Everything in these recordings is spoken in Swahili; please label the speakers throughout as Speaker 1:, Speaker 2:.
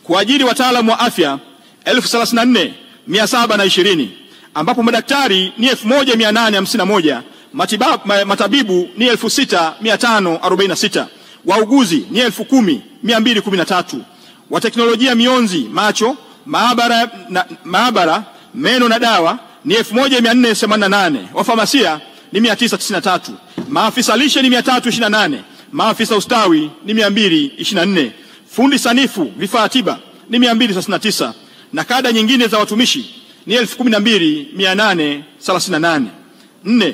Speaker 1: kuajiri wataalamu wa afya 34,720 ambapo madaktari ni 1,851, matabibu ni 6,546, wauguzi ni 10,213, wa teknolojia mionzi, macho, maabara, meno na dawa ni 1,488, wa famasia ni 993, maafisa lishe ni 328, maafisa ustawi ni 224, fundi sanifu vifaa tiba ni 239, na kada nyingine za watumishi ni 12,838. 4.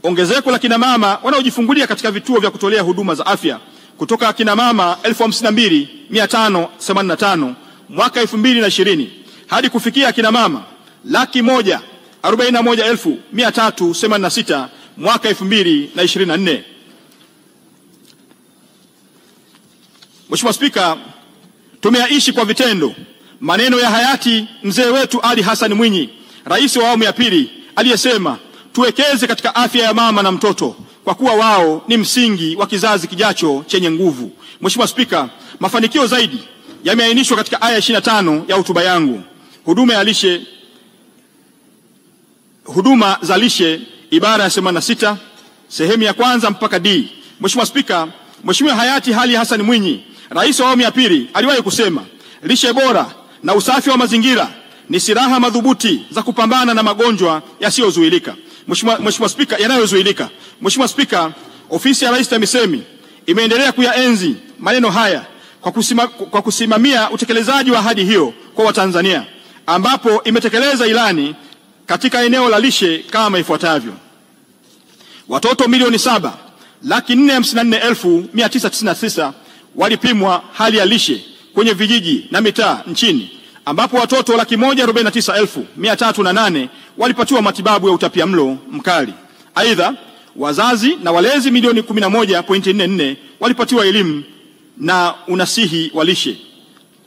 Speaker 1: Ongezeko la kina mama wanaojifungulia katika vituo vya kutolea huduma za afya kutoka kina mama 52,585 mwaka 2020 hadi kufikia kina mama 141,386 mwaka 2024. Mheshimiwa Spika, tumeyaishi kwa vitendo maneno ya hayati mzee wetu Ali Hassan Mwinyi, rais wa awamu ya pili, aliyesema tuwekeze katika afya ya mama na mtoto kwa kuwa wao ni msingi wa kizazi kijacho chenye nguvu. Mheshimiwa Spika, mafanikio zaidi yameainishwa katika aya 25 ya hotuba yangu. Huduma za lishe ibara ya 86 sehemu ya kwanza mpaka D. Mheshimiwa Spika, Mheshimiwa hayati Ali Hassan Mwinyi, rais wa awamu ya pili, aliwahi kusema lishe bora na usafi wa mazingira ni silaha madhubuti za kupambana na magonjwa yasiyozuilika. Mheshimiwa Spika, yanayozuilika. Mheshimiwa Spika, ofisi ya Rais TAMISEMI imeendelea kuyaenzi maneno haya kwa kusimamia utekelezaji wa ahadi hiyo kwa Watanzania, ambapo imetekeleza ilani katika eneo la lishe kama ifuatavyo: watoto milioni 7,454,999 walipimwa hali ya lishe kwenye vijiji na mitaa nchini, ambapo watoto 149,308 walipatiwa matibabu ya utapiamlo mkali. Aidha, wazazi na walezi milioni 11.44 walipatiwa elimu na unasihi wa lishe.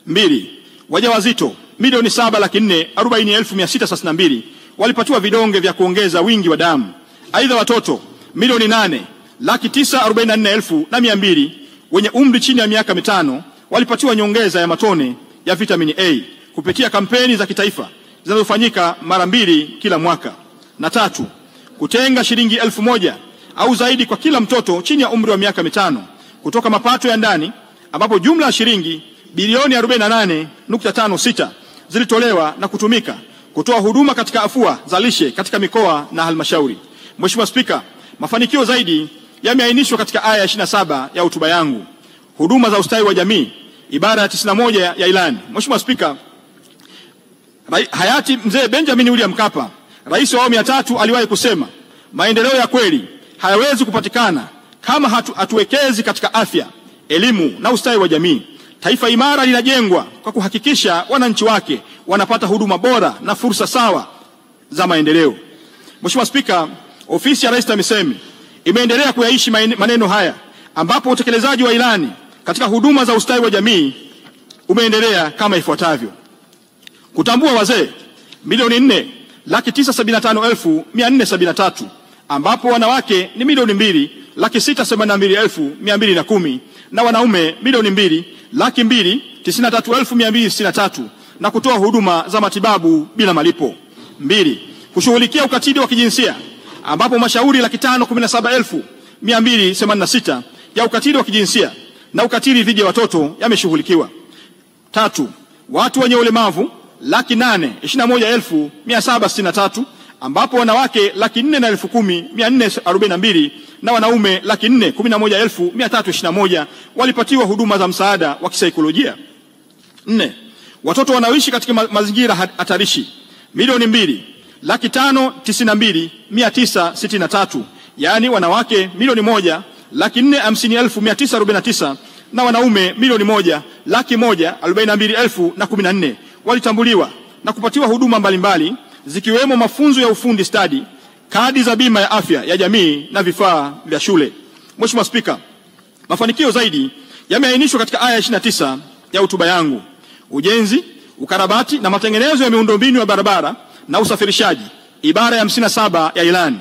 Speaker 1: 2. Wajawazito milioni 7,440,632 walipatiwa vidonge vya kuongeza wingi wa damu. Aidha, watoto milioni 8,944,200 wenye umri chini ya miaka 5 walipatiwa nyongeza ya matone ya vitamini A kupitia kampeni za kitaifa zinazofanyika mara 2 kila mwaka. Na 3, kutenga shilingi 1,000 au zaidi kwa kila mtoto chini ya umri wa miaka 5 kutoka mapato ya ndani, ambapo jumla ya shilingi bilioni 48.56 zilitolewa na kutumika kutoa huduma katika afua za lishe katika mikoa na halmashauri. Mheshimiwa Spika, mafanikio zaidi yameainishwa katika aya 27 ya hotuba yangu. Huduma za ustawi wa jamii ibara ya 91 ya ilani. Mheshimiwa Spika, hayati mzee Benjamin William Mkapa, rais wa awamu ya 3, aliwahi kusema maendeleo ya kweli hayawezi kupatikana kama hatuwekezi katika afya, elimu na ustawi wa jamii. Taifa imara linajengwa kwa kuhakikisha wananchi wake wanapata huduma bora na fursa sawa za maendeleo. Mheshimiwa Spika, ofisi ya Rais TAMISEMI imeendelea kuyaishi maneno haya, ambapo utekelezaji wa ilani katika huduma za ustawi wa jamii umeendelea kama ifuatavyo: kutambua wazee milioni 4,975,473 ambapo wanawake ni milioni 2,682,210 na wanaume milioni 2,293,263 na kutoa huduma za matibabu bila malipo. 2. Kushughulikia ukatili wa kijinsia ambapo mashauri 517,286 ya ukatili wa kijinsia na ukatili dhidi ya watoto yameshughulikiwa. 3. Watu wenye ulemavu 821,763 ambapo wanawake 410,442 na wanaume 411,321 walipatiwa huduma za msaada wa kisaikolojia. 4. Watoto wanaoishi katika mazingira hatarishi milioni 2,592,963, yani wanawake milioni 1,450,949 na wanaume milioni 1,142,014 walitambuliwa na kupatiwa huduma mbalimbali zikiwemo mafunzo ya ufundi stadi, kadi za bima ya afya ya jamii na vifaa vya shule. Mheshimiwa Spika, mafanikio zaidi yameainishwa katika aya 29 ya hotuba yangu: ujenzi, ukarabati na matengenezo ya miundombinu ya barabara na usafirishaji ibara ya 57 ya ilani.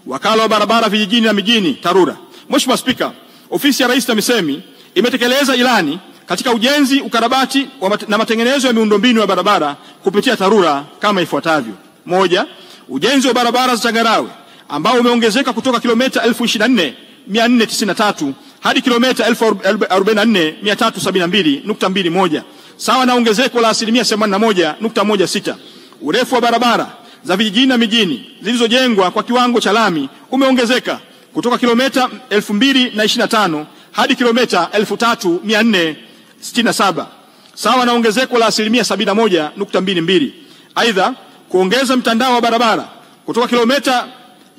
Speaker 1: Wakala wa barabara vijijini na mijini TARURA. Mheshimiwa Spika, ofisi ya Rais TAMISEMI imetekeleza ilani katika ujenzi, ukarabati na matengenezo ya miundombinu ya barabara kupitia TARURA kama ifuatavyo. Moja, ujenzi wa barabara za changarawe ambao umeongezeka kutoka kilomita 24,493 hadi kilomita 44,372.21 sawa na ongezeko la 81.16. Urefu wa barabara za vijijini na mijini zilizojengwa kwa kiwango cha lami umeongezeka kutoka kilomita 2,025 hadi kilomita 3,467 sawa na ongezeko la 71.22. Aidha, kuongeza mtandao wa barabara kutoka kilomita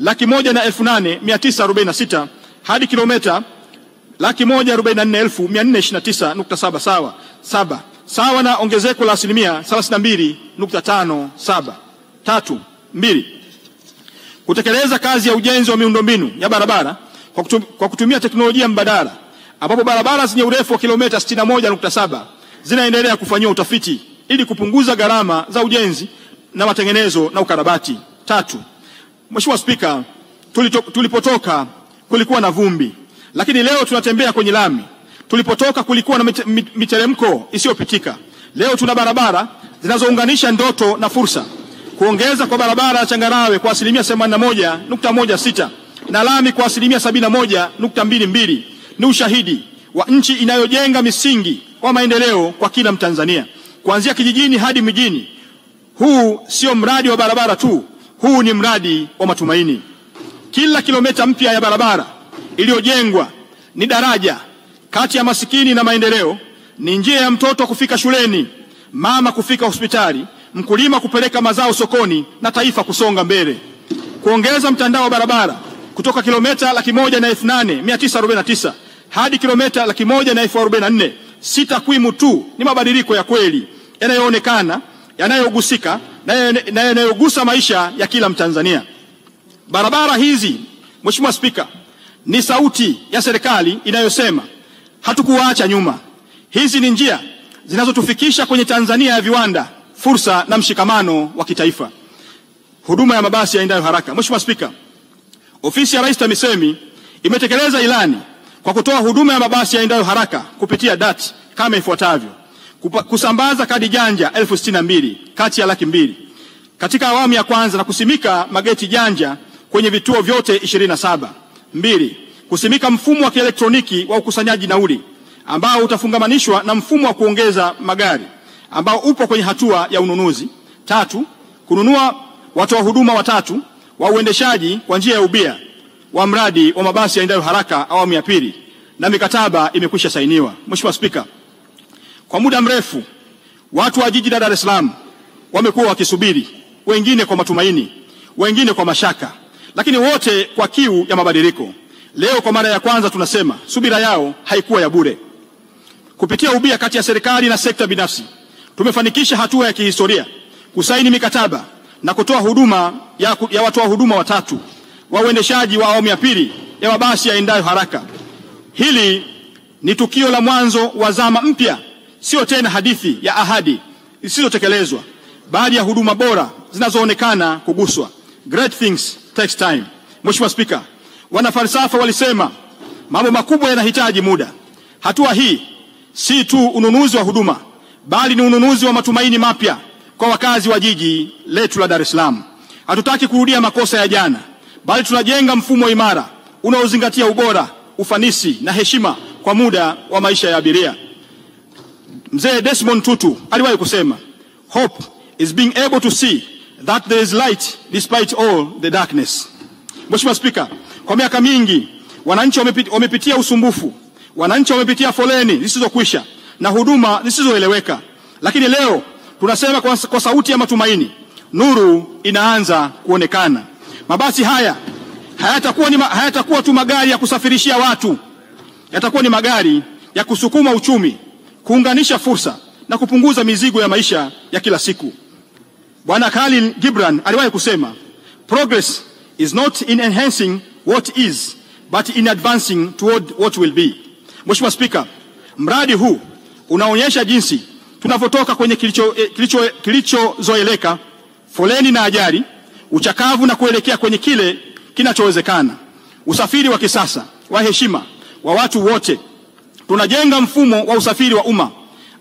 Speaker 1: 108,946 hadi kilomita 144,429.7 sawa na ongezeko la 32.57. Tatu, kutekeleza kazi ya ujenzi wa miundombinu ya barabara kwa kutumia teknolojia mbadala, ambapo barabara zenye urefu wa kilomita 61.7 zinaendelea kufanyiwa utafiti ili kupunguza gharama za ujenzi na matengenezo na ukarabati. Tatu, Mheshimiwa Spika, tulipotoka kulikuwa na vumbi, lakini leo tunatembea kwenye lami. Tulipotoka kulikuwa na miteremko isiyopitika. Leo tuna barabara zinazounganisha ndoto na fursa. Kuongeza kwa barabara ya changarawe kwa 81.16 na lami kwa 71.22 ni ushahidi wa nchi inayojenga misingi wa maendeleo kwa kila Mtanzania, kuanzia kijijini hadi mijini. Huu sio mradi wa barabara tu, huu ni mradi wa matumaini. Kila kilomita mpya ya barabara iliyojengwa ni daraja kati ya masikini na maendeleo, ni njia ya mtoto kufika shuleni, mama kufika hospitali, mkulima kupeleka mazao sokoni na taifa kusonga mbele. Kuongeza mtandao wa barabara kutoka kilomita 108,949 hadi kilomita 100,044 si takwimu tu, ni mabadiliko ya kweli yanayoonekana, yanayogusika na yanayogusa maisha ya kila Mtanzania. Barabara hizi, Mheshimiwa Spika, ni sauti ya serikali inayosema hatukuwaacha nyuma. Hizi ni njia zinazotufikisha kwenye Tanzania ya viwanda, fursa na mshikamano wa kitaifa. Huduma ya mabasi yaendayo haraka. Mheshimiwa Spika, Ofisi ya Rais TAMISEMI imetekeleza ilani kwa kutoa huduma ya mabasi yaendayo haraka kupitia DART kama ifuatavyo: kusambaza kadi janja 62,000 kati ya 200,000 katika awamu ya kwanza na kusimika mageti janja kwenye vituo vyote 27. 2. Kusimika mfumo wa kielektroniki wa ukusanyaji nauli ambao utafungamanishwa na mfumo wa kuongeza magari ambao upo kwenye hatua ya ununuzi. 3. Kununua watoa huduma watatu wa uendeshaji kwa njia ya ubia wa mradi wa mabasi yaendayo haraka awamu ya pili, na mikataba imekwisha sainiwa. Mheshimiwa Spika, kwa muda mrefu watu wa jiji la Dar es Salaam wamekuwa wakisubiri, wengine kwa matumaini, wengine kwa mashaka, lakini wote kwa kiu ya mabadiliko. Leo kwa mara ya kwanza tunasema subira yao haikuwa ya bure. Kupitia ubia kati ya serikali na sekta binafsi, tumefanikisha hatua ya kihistoria kusaini mikataba na kutoa huduma ya watoa huduma watatu wa uendeshaji wa awamu ya pili ya mabasi yaendayo haraka. Hili ni tukio la mwanzo wa zama mpya, sio tena hadithi ya ahadi zisizotekelezwa, bali ya huduma bora zinazoonekana kuguswa. Great things takes time. Mheshimiwa Spika, wanafalsafa walisema mambo makubwa yanahitaji muda. Hatua hii si tu ununuzi wa huduma, bali ni ununuzi wa matumaini mapya kwa wakazi wa jiji letu la Dar es Salaam. Hatutaki kurudia makosa ya jana, bali tunajenga mfumo imara unaozingatia ubora, ufanisi na heshima kwa muda wa maisha ya abiria. Mzee Desmond Tutu aliwahi kusema, hope is being able to see that there is light despite all the darkness. Mheshimiwa Spika, kwa miaka mingi wananchi wamepitia usumbufu, wananchi wamepitia foleni zisizokwisha na huduma zisizoeleweka, lakini leo tunasema kwa sauti ya matumaini, nuru inaanza kuonekana. Mabasi haya hayatakuwa tu magari ya kusafirishia watu, yatakuwa ni magari ya kusukuma uchumi, kuunganisha fursa na kupunguza mizigo ya maisha ya kila siku. Bwana Khalil Gibran aliwahi kusema, progress is not in enhancing what is, but in advancing toward what will be. Mheshimiwa Spika, mradi huu unaonyesha jinsi tunavyotoka kwenye kilichozoeleka, foleni na ajali, uchakavu, na kuelekea kwenye kile kinachowezekana: usafiri wa kisasa, wa heshima, wa watu wote, Tunajenga mfumo wa usafiri wa umma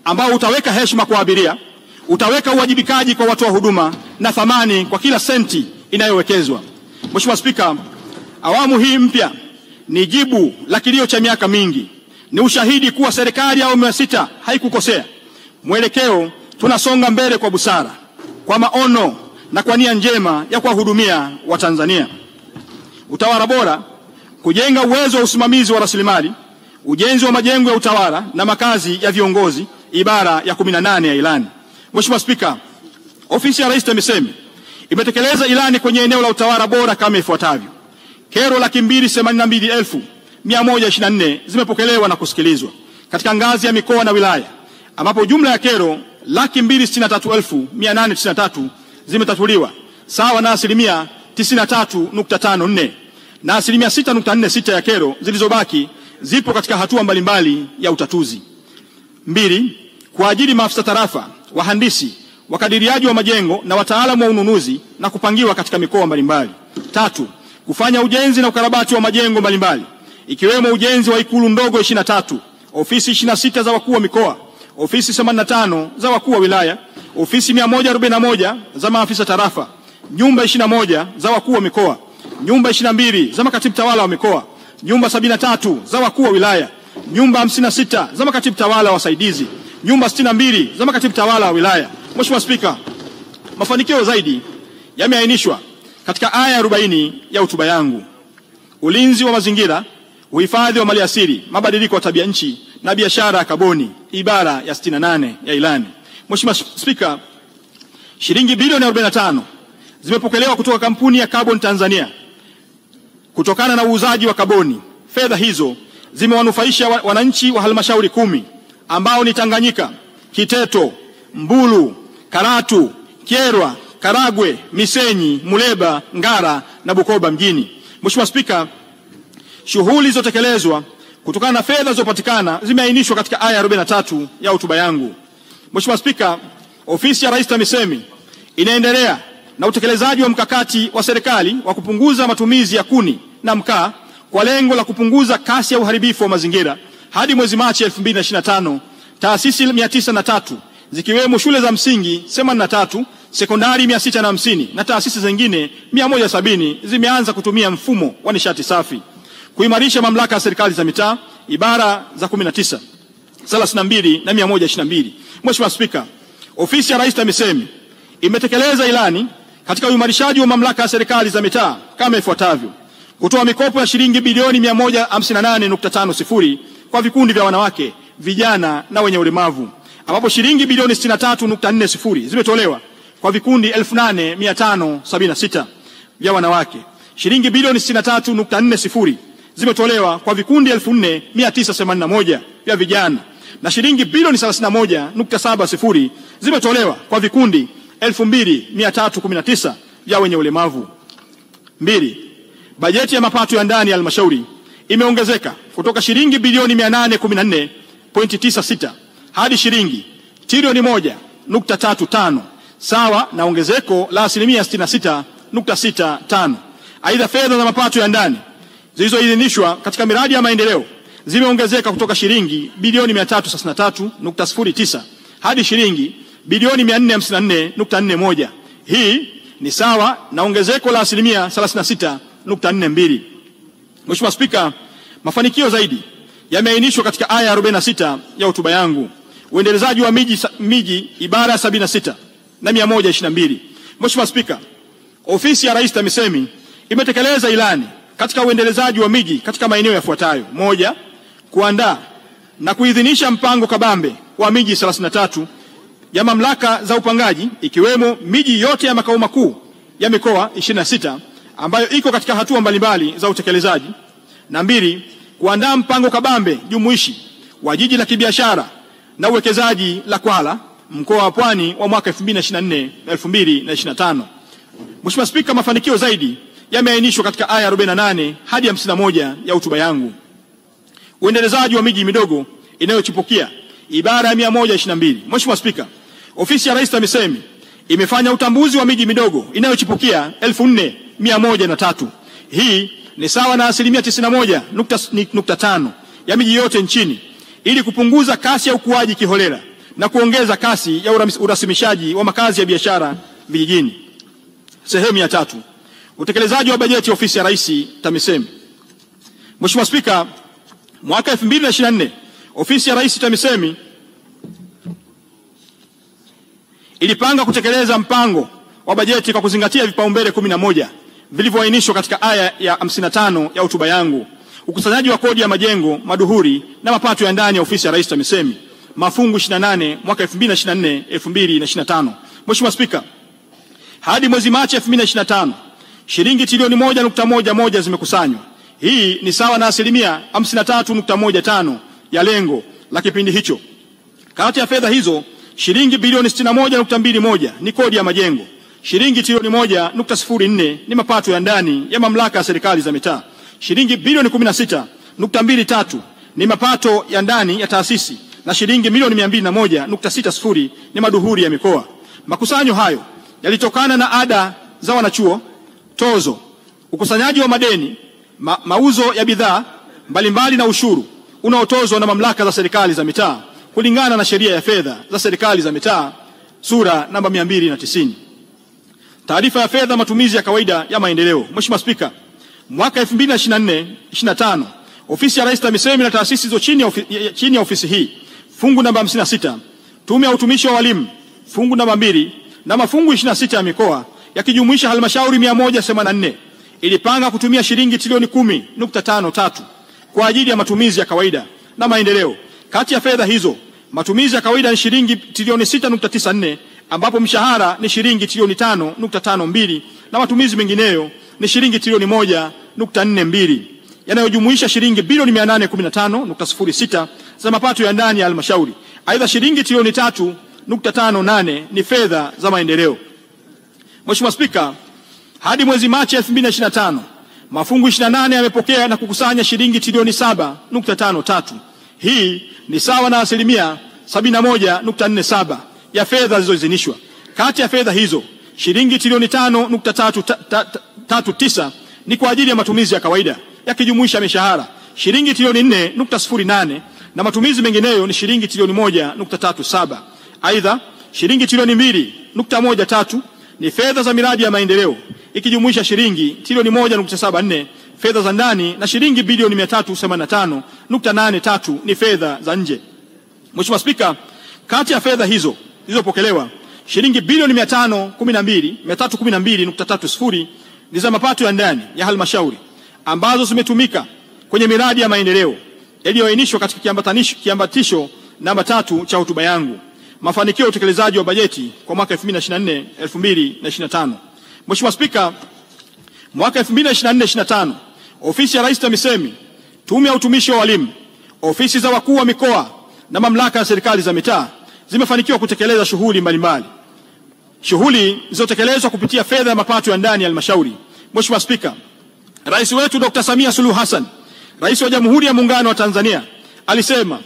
Speaker 1: ambao utaweka heshima kwa abiria, utaweka uwajibikaji kwa watoa huduma na thamani kwa kila senti inayowekezwa. Mheshimiwa Spika, awamu hii mpya ni jibu la kilio cha miaka mingi. Ni ushahidi kuwa serikali ya awamu ya 6 haikukosea. Mwelekeo, tunasonga mbele kwa busara, kwa maono na kwa nia njema ya kuwahudumia Watanzania. Utawala bora, kujenga uwezo wa usimamizi wa rasilimali, ujenzi wa majengo ya utawala na makazi ya viongozi, ibara ya 18 ya ilani. Mheshimiwa Spika, Ofisi ya Rais TAMISEMI imetekeleza ilani kwenye eneo la utawala bora kama ifuatavyo. Kero 282,124 zimepokelewa na kusikilizwa katika ngazi ya mikoa na wilaya, ambapo jumla ya kero 263,893 zimetatuliwa, sawa na 93.54%, na 6.46% ya kero zilizobaki zipo katika hatua mbalimbali ya utatuzi. 2. Kuajiri maafisa tarafa, wahandisi, wakadiriaji wa majengo na wataalamu wa ununuzi na kupangiwa katika mikoa mbalimbali. 3. Kufanya ujenzi na ukarabati wa majengo mbalimbali ikiwemo ujenzi wa ikulu ndogo 23, ofisi 26 za wakuu wa mikoa, ofisi 85 za wakuu wa wilaya, ofisi 141 za maafisa tarafa, nyumba 21 za wakuu wa mikoa, nyumba 22 za makatibu tawala wa mikoa, nyumba 73 za wakuu wa wilaya, nyumba 56 za makatibu tawala wasaidizi, nyumba 62 za makatibu tawala wa wilaya. Mheshimiwa Spika, mafanikio zaidi yameainishwa katika aya 40 ya hotuba yangu. Ulinzi wa mazingira, uhifadhi wa maliasili, mabadiliko ya tabia nchi na biashara ya kaboni, ibara ya 68 ya ilani. Mheshimiwa Spika, shilingi bilioni 45 zimepokelewa kutoka kampuni ya Carbon Tanzania kutokana na uuzaji wa kaboni. Fedha hizo zimewanufaisha wananchi wa halmashauri 10 ambao ni Tanganyika, Kiteto, Mbulu, Karatu, Kyerwa, Karagwe, Misenyi, Muleba, Ngara na Bukoba mjini. Mheshimiwa Spika, shughuli zilizotekelezwa kutokana na fedha zilizopatikana zimeainishwa katika aya 43 ya hotuba yangu. Mheshimiwa Spika, Ofisi ya Rais TAMISEMI inaendelea na utekelezaji wa mkakati wa serikali wa kupunguza matumizi ya kuni na mkaa kwa lengo la kupunguza kasi ya uharibifu wa mazingira. Hadi mwezi Machi 2025, taasisi 903 zikiwemo shule za msingi 83, sekondari 650 na taasisi zingine 170 zimeanza kutumia mfumo wa nishati safi. Kuimarisha mamlaka ya serikali za mitaa, ibara za 19, 32 na 122. Mheshimiwa Spika, Ofisi ya Rais TAMISEMI imetekeleza ilani katika uimarishaji wa mamlaka ya serikali za mitaa kama ifuatavyo: kutoa mikopo ya shilingi bilioni 158.50 kwa vikundi vya wanawake, vijana na wenye ulemavu, ambapo shilingi bilioni 63.40 zimetolewa kwa vikundi 8,576 vya wanawake. Shilingi bilioni 63.40 zimetolewa kwa vikundi 4,981 vya vijana, na shilingi bilioni 31.70 zimetolewa kwa vikundi 2,319 vya wenye ulemavu. 2. Bajeti ya mapato ya ndani ya halmashauri imeongezeka kutoka shilingi bilioni 814.96 hadi shilingi trilioni 1.35, sawa na ongezeko la asilimia 66.65. Aidha, fedha za mapato ya ndani zilizoidhinishwa katika miradi ya maendeleo zimeongezeka kutoka shilingi bilioni 363.09 hadi shilingi bilioni 454.41. Hii ni sawa na ongezeko la asilimia 36.42. Mheshimiwa Spika, mafanikio zaidi yameainishwa katika aya 46 ya hotuba yangu. Uendelezaji wa miji, ibara ya 76 na 122. Mheshimiwa Spika, Ofisi ya Rais TAMISEMI imetekeleza ilani katika uendelezaji wa miji katika maeneo yafuatayo: 1. Kuandaa na kuidhinisha mpango kabambe wa miji 33 ya mamlaka za upangaji ikiwemo miji yote ya makao makuu ya mikoa 26 ambayo iko katika hatua mbalimbali za utekelezaji. Na 2. Kuandaa mpango kabambe jumuishi wa jiji la kibiashara na uwekezaji la Kwala mkoa wa Pwani wa mwaka 2024-2025. Mheshimiwa Spika, mafanikio zaidi yameainishwa katika aya 48 hadi 51 ya hotuba yangu. Uendelezaji wa miji midogo inayochipukia, ibara ya 122. Mheshimiwa Spika, Ofisi ya Rais TAMISEMI imefanya utambuzi wa miji midogo inayochipukia 4,103. Hii ni sawa na asilimia 91.5 ya miji yote nchini ili kupunguza kasi ya ukuaji kiholela na kuongeza kasi ya urasimishaji wa makazi ya biashara vijijini. Sehemu ya 3. Utekelezaji wa bajeti ya ofisi ya Rais TAMISEMI. Mheshimiwa Spika, mwaka 2024 ofisi ya Rais TAMISEMI ilipanga kutekeleza mpango wa bajeti kwa kuzingatia vipaumbele 11 vilivyoainishwa katika aya ya 55 ya hotuba yangu: ukusanyaji wa kodi ya majengo, maduhuri na mapato ya ndani ya ofisi ya Rais TAMISEMI, mafungu 28 mwaka 2024-2025. Mheshimiwa Spika, hadi mwezi Machi 2025 shilingi trilioni 1.11 zimekusanywa. Hii ni sawa na asilimia 53.15 ya lengo la kipindi hicho. Kati ya fedha hizo, shilingi bilioni 61.21 ni kodi ya majengo, shilingi trilioni 1.04 ni mapato ya ndani ya mamlaka ya serikali za mitaa, shilingi bilioni 16.23 ni mapato ya ndani ya taasisi, na shilingi milioni 201.60 ni maduhuri ya mikoa. Makusanyo hayo yalitokana na ada za wanachuo, tozo, ukusanyaji wa madeni, mauzo ya bidhaa mbalimbali na ushuru unaotozwa na mamlaka za serikali za mitaa kulingana na sheria ya fedha za serikali za mitaa sura namba 290. Taarifa ya fedha matumizi ya kawaida ya maendeleo. Mheshimiwa Spika, mwaka 2024-2025 ofisi ya Rais TAMISEMI na taasisi hizo chini ya ofisi hii: fungu namba 56 tume ya utumishi wa walimu, fungu namba 2 na mafungu 26 ya mikoa yakijumuisha halmashauri 184 ilipanga kutumia shilingi trilioni 10.53 kwa ajili ya matumizi ya kawaida na maendeleo. Kati ya fedha hizo, matumizi ya kawaida ni shilingi trilioni 6.94 ambapo mshahara ni shilingi trilioni 5.52 na matumizi mengineyo ni shilingi trilioni 1.42 yanayojumuisha shilingi bilioni 815.06 za mapato ya ndani ya halmashauri. Aidha, shilingi trilioni 3.58 ni fedha za maendeleo. Mheshimiwa Spika, hadi mwezi Machi 2025 mafungu 28 yamepokea na kukusanya shilingi trilioni 7.53. Hii ni sawa na asilimia 71.47 ya fedha zilizoidhinishwa. Kati ya fedha hizo, shilingi trilioni 5.39 ni kwa ajili ya matumizi ya kawaida yakijumuisha mishahara, shilingi trilioni 4.08 na matumizi mengineyo ni shilingi trilioni 1.37. Aidha, shilingi trilioni 2.13 ni fedha za miradi ya maendeleo ikijumuisha shilingi trilioni 1.74 fedha za ndani na shilingi bilioni 385.83 ni fedha za nje. Mheshimiwa Spika, kati ya fedha hizo zilizopokelewa, shilingi bilioni 312.30 ni za mapato ya ndani ya halmashauri ambazo zimetumika kwenye miradi ya maendeleo yaliyoainishwa katika kiambatisho namba 3 cha hotuba yangu: mafanikio ya utekelezaji wa bajeti kwa mwaka 2024-2025. Mheshimiwa Spika, mwaka 2024-2025 ofisi ya Rais TAMISEMI, tume ya utumishi wa walimu, ofisi za wakuu wa mikoa na mamlaka ya serikali za mitaa zimefanikiwa kutekeleza shughuli mbalimbali. Shughuli zilizotekelezwa kupitia fedha ya mapato ya ndani ya halmashauri. Mheshimiwa Spika, Rais wetu Dr. Samia Suluhu Hassan, Rais wa Jamhuri ya Muungano wa Tanzania, alisema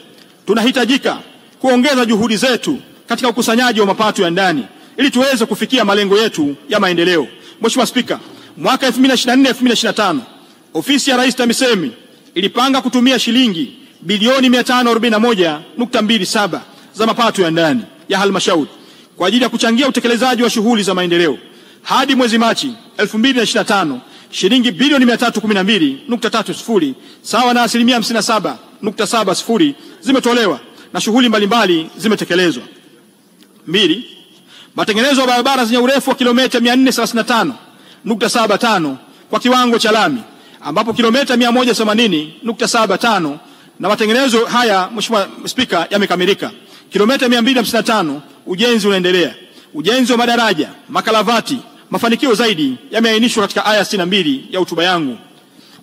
Speaker 1: tunahitajika kuongeza juhudi zetu katika ukusanyaji wa mapato ya ndani ili tuweze kufikia malengo yetu ya maendeleo. Mheshimiwa Spika, mwaka 2024-2025 ofisi ya Rais TAMISEMI ilipanga kutumia shilingi bilioni 541.27 za mapato ya ndani ya halmashauri kwa ajili ya kuchangia utekelezaji wa shughuli za maendeleo. Hadi mwezi Machi 2025 shilingi bilioni 312.30 sawa na asilimia 57.70 zimetolewa na shughuli mbalimbali zimetekelezwa. 2. Matengenezo ya barabara zenye urefu wa kilomita 435.75 kwa kiwango cha lami ambapo kilomita 180.75 na matengenezo haya, Mheshimiwa Spika, yamekamilika. Kilomita 255 ujenzi unaendelea. Ujenzi wa madaraja, makalavati, mafanikio zaidi yameainishwa katika aya 62 ya hotuba yangu.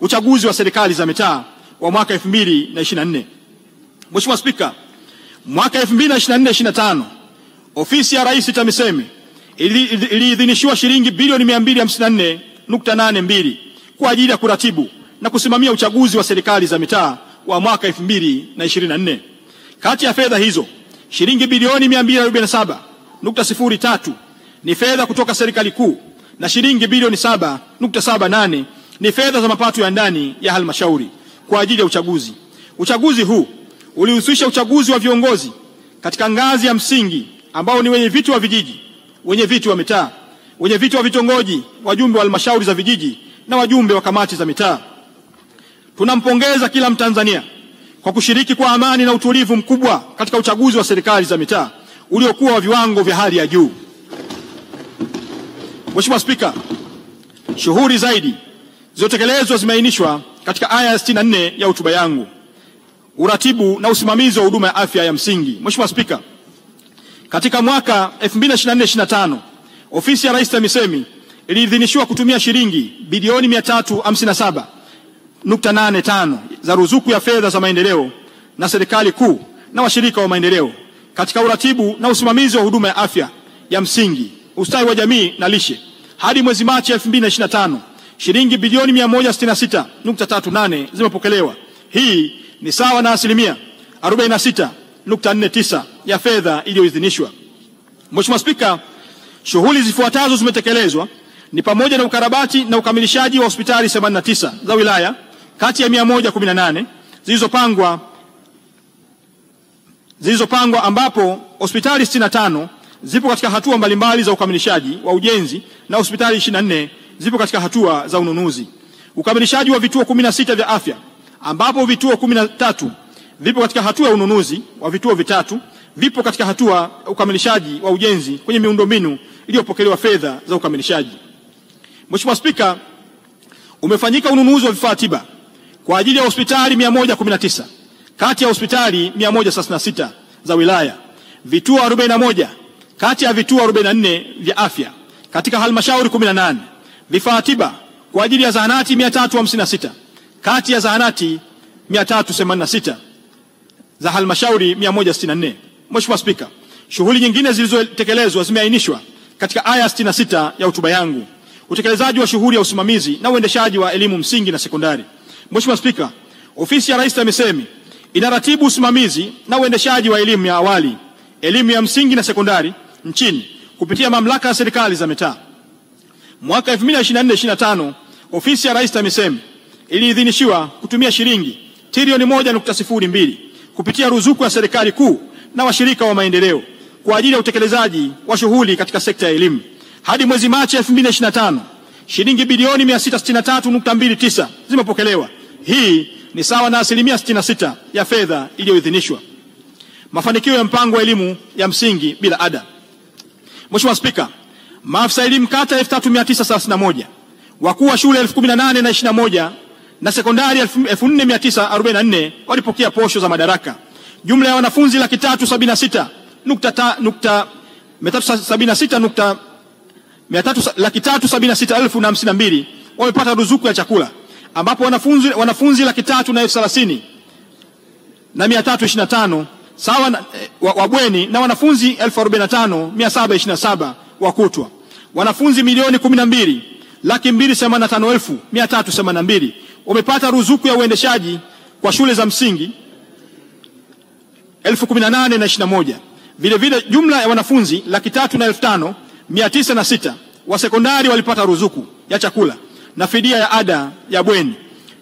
Speaker 1: Uchaguzi wa serikali za mitaa wa mwaka 2024. Mheshimiwa Spika, mwaka 2024-2025 ofisi ya Rais TAMISEMI iliidhinishiwa shilingi bilioni 254.82 kwa ajili ya kuratibu na kusimamia uchaguzi wa serikali za mitaa wa mwaka 2024. Kati ya fedha hizo, shilingi bilioni 247.03 ni fedha kutoka serikali kuu na shilingi bilioni 7.78 ni fedha za mapato ya ndani ya halmashauri kwa ajili ya uchaguzi. Uchaguzi huu ulihusisha uchaguzi wa viongozi katika ngazi ya msingi ambao ni wenye viti wa vijiji, wenye viti wa mitaa, wenye viti wa vitongoji, wajumbe wa halmashauri za vijiji na wajumbe wa kamati za mitaa. Tunampongeza kila Mtanzania kwa kushiriki kwa amani na utulivu mkubwa katika uchaguzi wa serikali za mitaa uliokuwa wa viwango vya hali ya juu. Mheshimiwa Spika, shughuli zaidi zilizotekelezwa zimeainishwa katika aya ya 64 ya hotuba yangu. Uratibu na usimamizi wa huduma ya afya ya msingi. Mheshimiwa Spika, katika mwaka 2024-2025 ofisi ya Rais TAMISEMI iliidhinishiwa kutumia shilingi bilioni 357.85 za ruzuku ya fedha za maendeleo na serikali kuu na washirika wa maendeleo katika uratibu na usimamizi wa huduma ya afya ya msingi, ustawi wa jamii na lishe. Hadi mwezi Machi 2025 shilingi bilioni 166.38 zimepokelewa. Hii ni sawa na asilimia 46.49 ya fedha iliyoidhinishwa. Mheshimiwa Spika, shughuli zifuatazo zimetekelezwa ni pamoja na ukarabati na ukamilishaji wa hospitali 89 za wilaya kati ya 118 zilizopangwa ambapo hospitali 65 zipo katika hatua mbalimbali za ukamilishaji wa ujenzi na hospitali 24 zipo katika hatua za ununuzi. Ukamilishaji wa vituo 16 vya afya ambapo vituo 13 vipo katika hatua ya ununuzi wa vituo vitatu vipo katika hatua ukamilishaji wa ujenzi kwenye miundombinu iliyopokelewa fedha za ukamilishaji. Mheshimiwa Spika, umefanyika ununuzi wa vifaa tiba kwa ajili ya hospitali 119 kati ya hospitali 136 za wilaya, vituo 41 kati ya vituo 44 vya afya katika halmashauri 18, vifaa tiba kwa ajili ya zahanati 356 kati ya zahanati 386 za halmashauri 164. Mheshimiwa Spika, shughuli nyingine zilizotekelezwa zimeainishwa katika aya 66 ya hotuba yangu. Utekelezaji wa shughuli ya usimamizi na uendeshaji wa elimu msingi na sekondari. Mheshimiwa Spika, ofisi ya Rais TAMISEMI inaratibu usimamizi na uendeshaji wa elimu ya awali, elimu ya msingi na sekondari nchini kupitia mamlaka ya serikali za mitaa. Mwaka 2024-2025 ofisi ya Rais TAMISEMI iliidhinishiwa kutumia shilingi trilioni 1.02 kupitia ruzuku ya serikali kuu na washirika wa maendeleo kwa ajili ya utekelezaji wa shughuli katika sekta ya elimu. Hadi mwezi Machi 2025 shilingi bilioni 663.29 zimepokelewa. Hii ni sawa na asilimia 66 ya fedha iliyoidhinishwa. Mafanikio ya mpango wa elimu ya msingi bila ada. Mheshimiwa Spika, maafisa elimu kata 3931, wakuu wa shule 1018 na sekondari 4944 walipokea posho za madaraka. Jumla ya wanafunzi 376,376,052 wamepata ruzuku ya chakula, ambapo wanafunzi 330,325 sawa na wa bweni na wanafunzi 45,727 wa kutwa. Wanafunzi milioni 12,285,382 wamepata ruzuku ya uendeshaji kwa shule za msingi 18,021. Vile vile jumla ya wanafunzi 305,906 wa sekondari walipata ruzuku ya chakula na fidia ya ada ya bweni,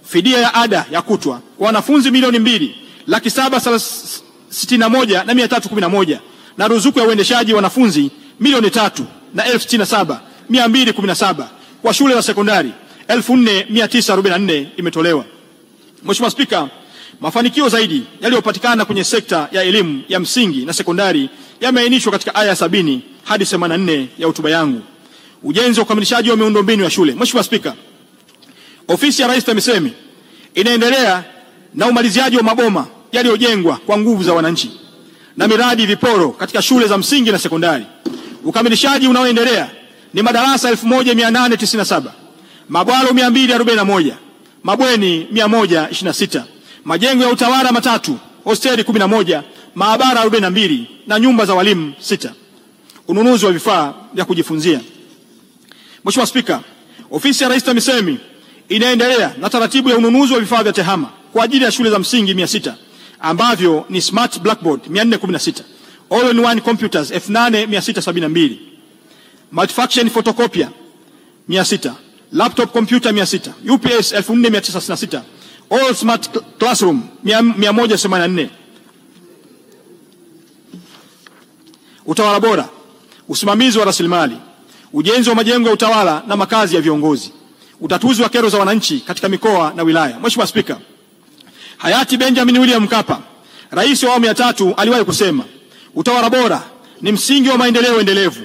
Speaker 1: fidia ya ada ya kutwa kwa wanafunzi milioni 2,761,311 na ruzuku ya uendeshaji wanafunzi milioni 3,067,217 kwa shule za sekondari 4,944 imetolewa. Mheshimiwa Spika, mafanikio zaidi yaliyopatikana kwenye sekta ya elimu ya msingi na sekondari yameainishwa katika aya 70 hadi 84 ya hotuba yangu. Ujenzi wa ukamilishaji wa miundombinu ya shule. Mheshimiwa Spika, ofisi ya Rais TAMISEMI inaendelea na umaliziaji wa maboma yaliyojengwa kwa nguvu za wananchi na miradi viporo katika shule za msingi na sekondari. Ukamilishaji unaoendelea ni madarasa 1897, mabwalo 241, mabweni 126, majengo ya utawala matatu, hosteli 11, maabara 42 na nyumba za walimu 6. Ununuzi wa vifaa vya kujifunzia. Mheshimiwa Spika, ofisi ya Rais TAMISEMI inaendelea na taratibu ya ununuzi wa vifaa vya tehama kwa ajili ya shule za msingi 600 ambavyo ni smart blackboard 416, all-in-one computers 8672, multifunction photocopier 600, laptop computer 600, UPS 4966, all smart classroom 184, utawala bora, usimamizi wa rasilimali, ujenzi wa majengo ya utawala na makazi ya viongozi, utatuzi wa kero za wananchi katika mikoa na wilaya. Mheshimiwa Spika, hayati Benjamin William Mkapa, rais wa awamu ya 3, aliwahi kusema utawala bora ni msingi wa maendeleo endelevu.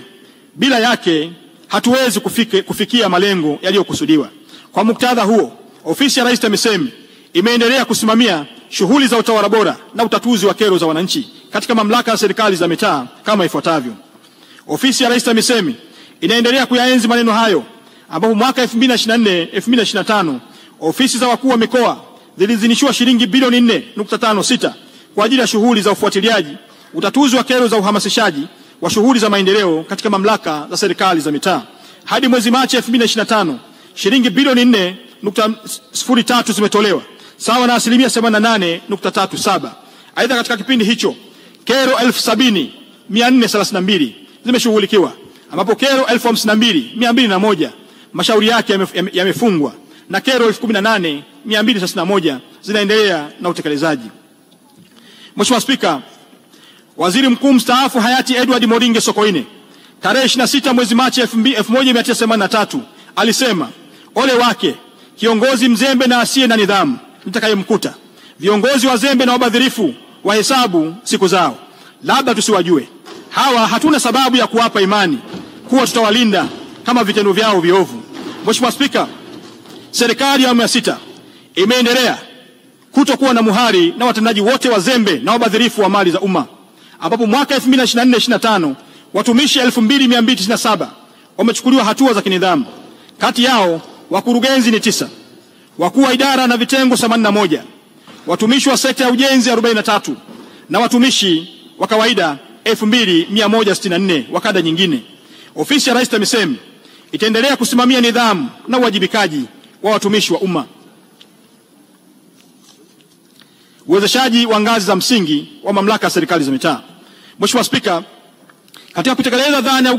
Speaker 1: Bila yake hatuwezi kufikia malengo yaliyokusudiwa. Kwa muktadha huo, ofisi ya Rais TAMISEMI imeendelea kusimamia shughuli za utawala bora na utatuzi wa kero za wananchi katika mamlaka ya serikali za mitaa kama ifuatavyo. Ofisi ya Rais TAMISEMI inaendelea kuyaenzi maneno hayo, ambapo mwaka 2024-2025 ofisi za wakuu wa mikoa ziliidhinishiwa shilingi bilioni 4.56 kwa ajili ya shughuli za ufuatiliaji, utatuzi wa kero za uhamasishaji wa shughuli za maendeleo katika mamlaka za serikali za mitaa. Hadi mwezi Machi 2025 shilingi bilioni 4.03 zimetolewa, sawa na asilimia 88.37. Aidha, katika kipindi hicho kero 70,432 zimeshughulikiwa, ambapo kero 52,201 mashauri yake yamefungwa na kero 18,231 zinaendelea na utekelezaji. Mheshimiwa Spika, Waziri Mkuu mstaafu hayati Edward Moringe Sokoine tarehe 26 mwezi Machi 1983 alisema, ole wake kiongozi mzembe na asiye na nidhamu nitakayemkuta. Viongozi wazembe na wabadhirifu wahesabu siku zao, labda tusiwajue. Hawa hatuna sababu ya kuwapa imani kuwa tutawalinda kama vitendo vyao viovu. Mheshimiwa Spika, serikali ya awamu ya 6 imeendelea kutokuwa na muhari na watendaji wote wazembe na wabadhirifu wa mali za umma, ambapo mwaka 2024-2025 watumishi 2297 wamechukuliwa hatua za kinidhamu. Kati yao wakurugenzi ni 9, wakuu wa idara na vitengo 81, watumishi wa sekta ya ujenzi 43 na watumishi wa kawaida 2164 wa kada nyingine. Ofisi ya Rais TAMISEMI itaendelea kusimamia nidhamu na uwajibikaji wa watumishi wa umma. Uwezeshaji wa ngazi za msingi wa mamlaka ya serikali za mitaa. Mheshimiwa Spika, katika kutekeleza dhana ya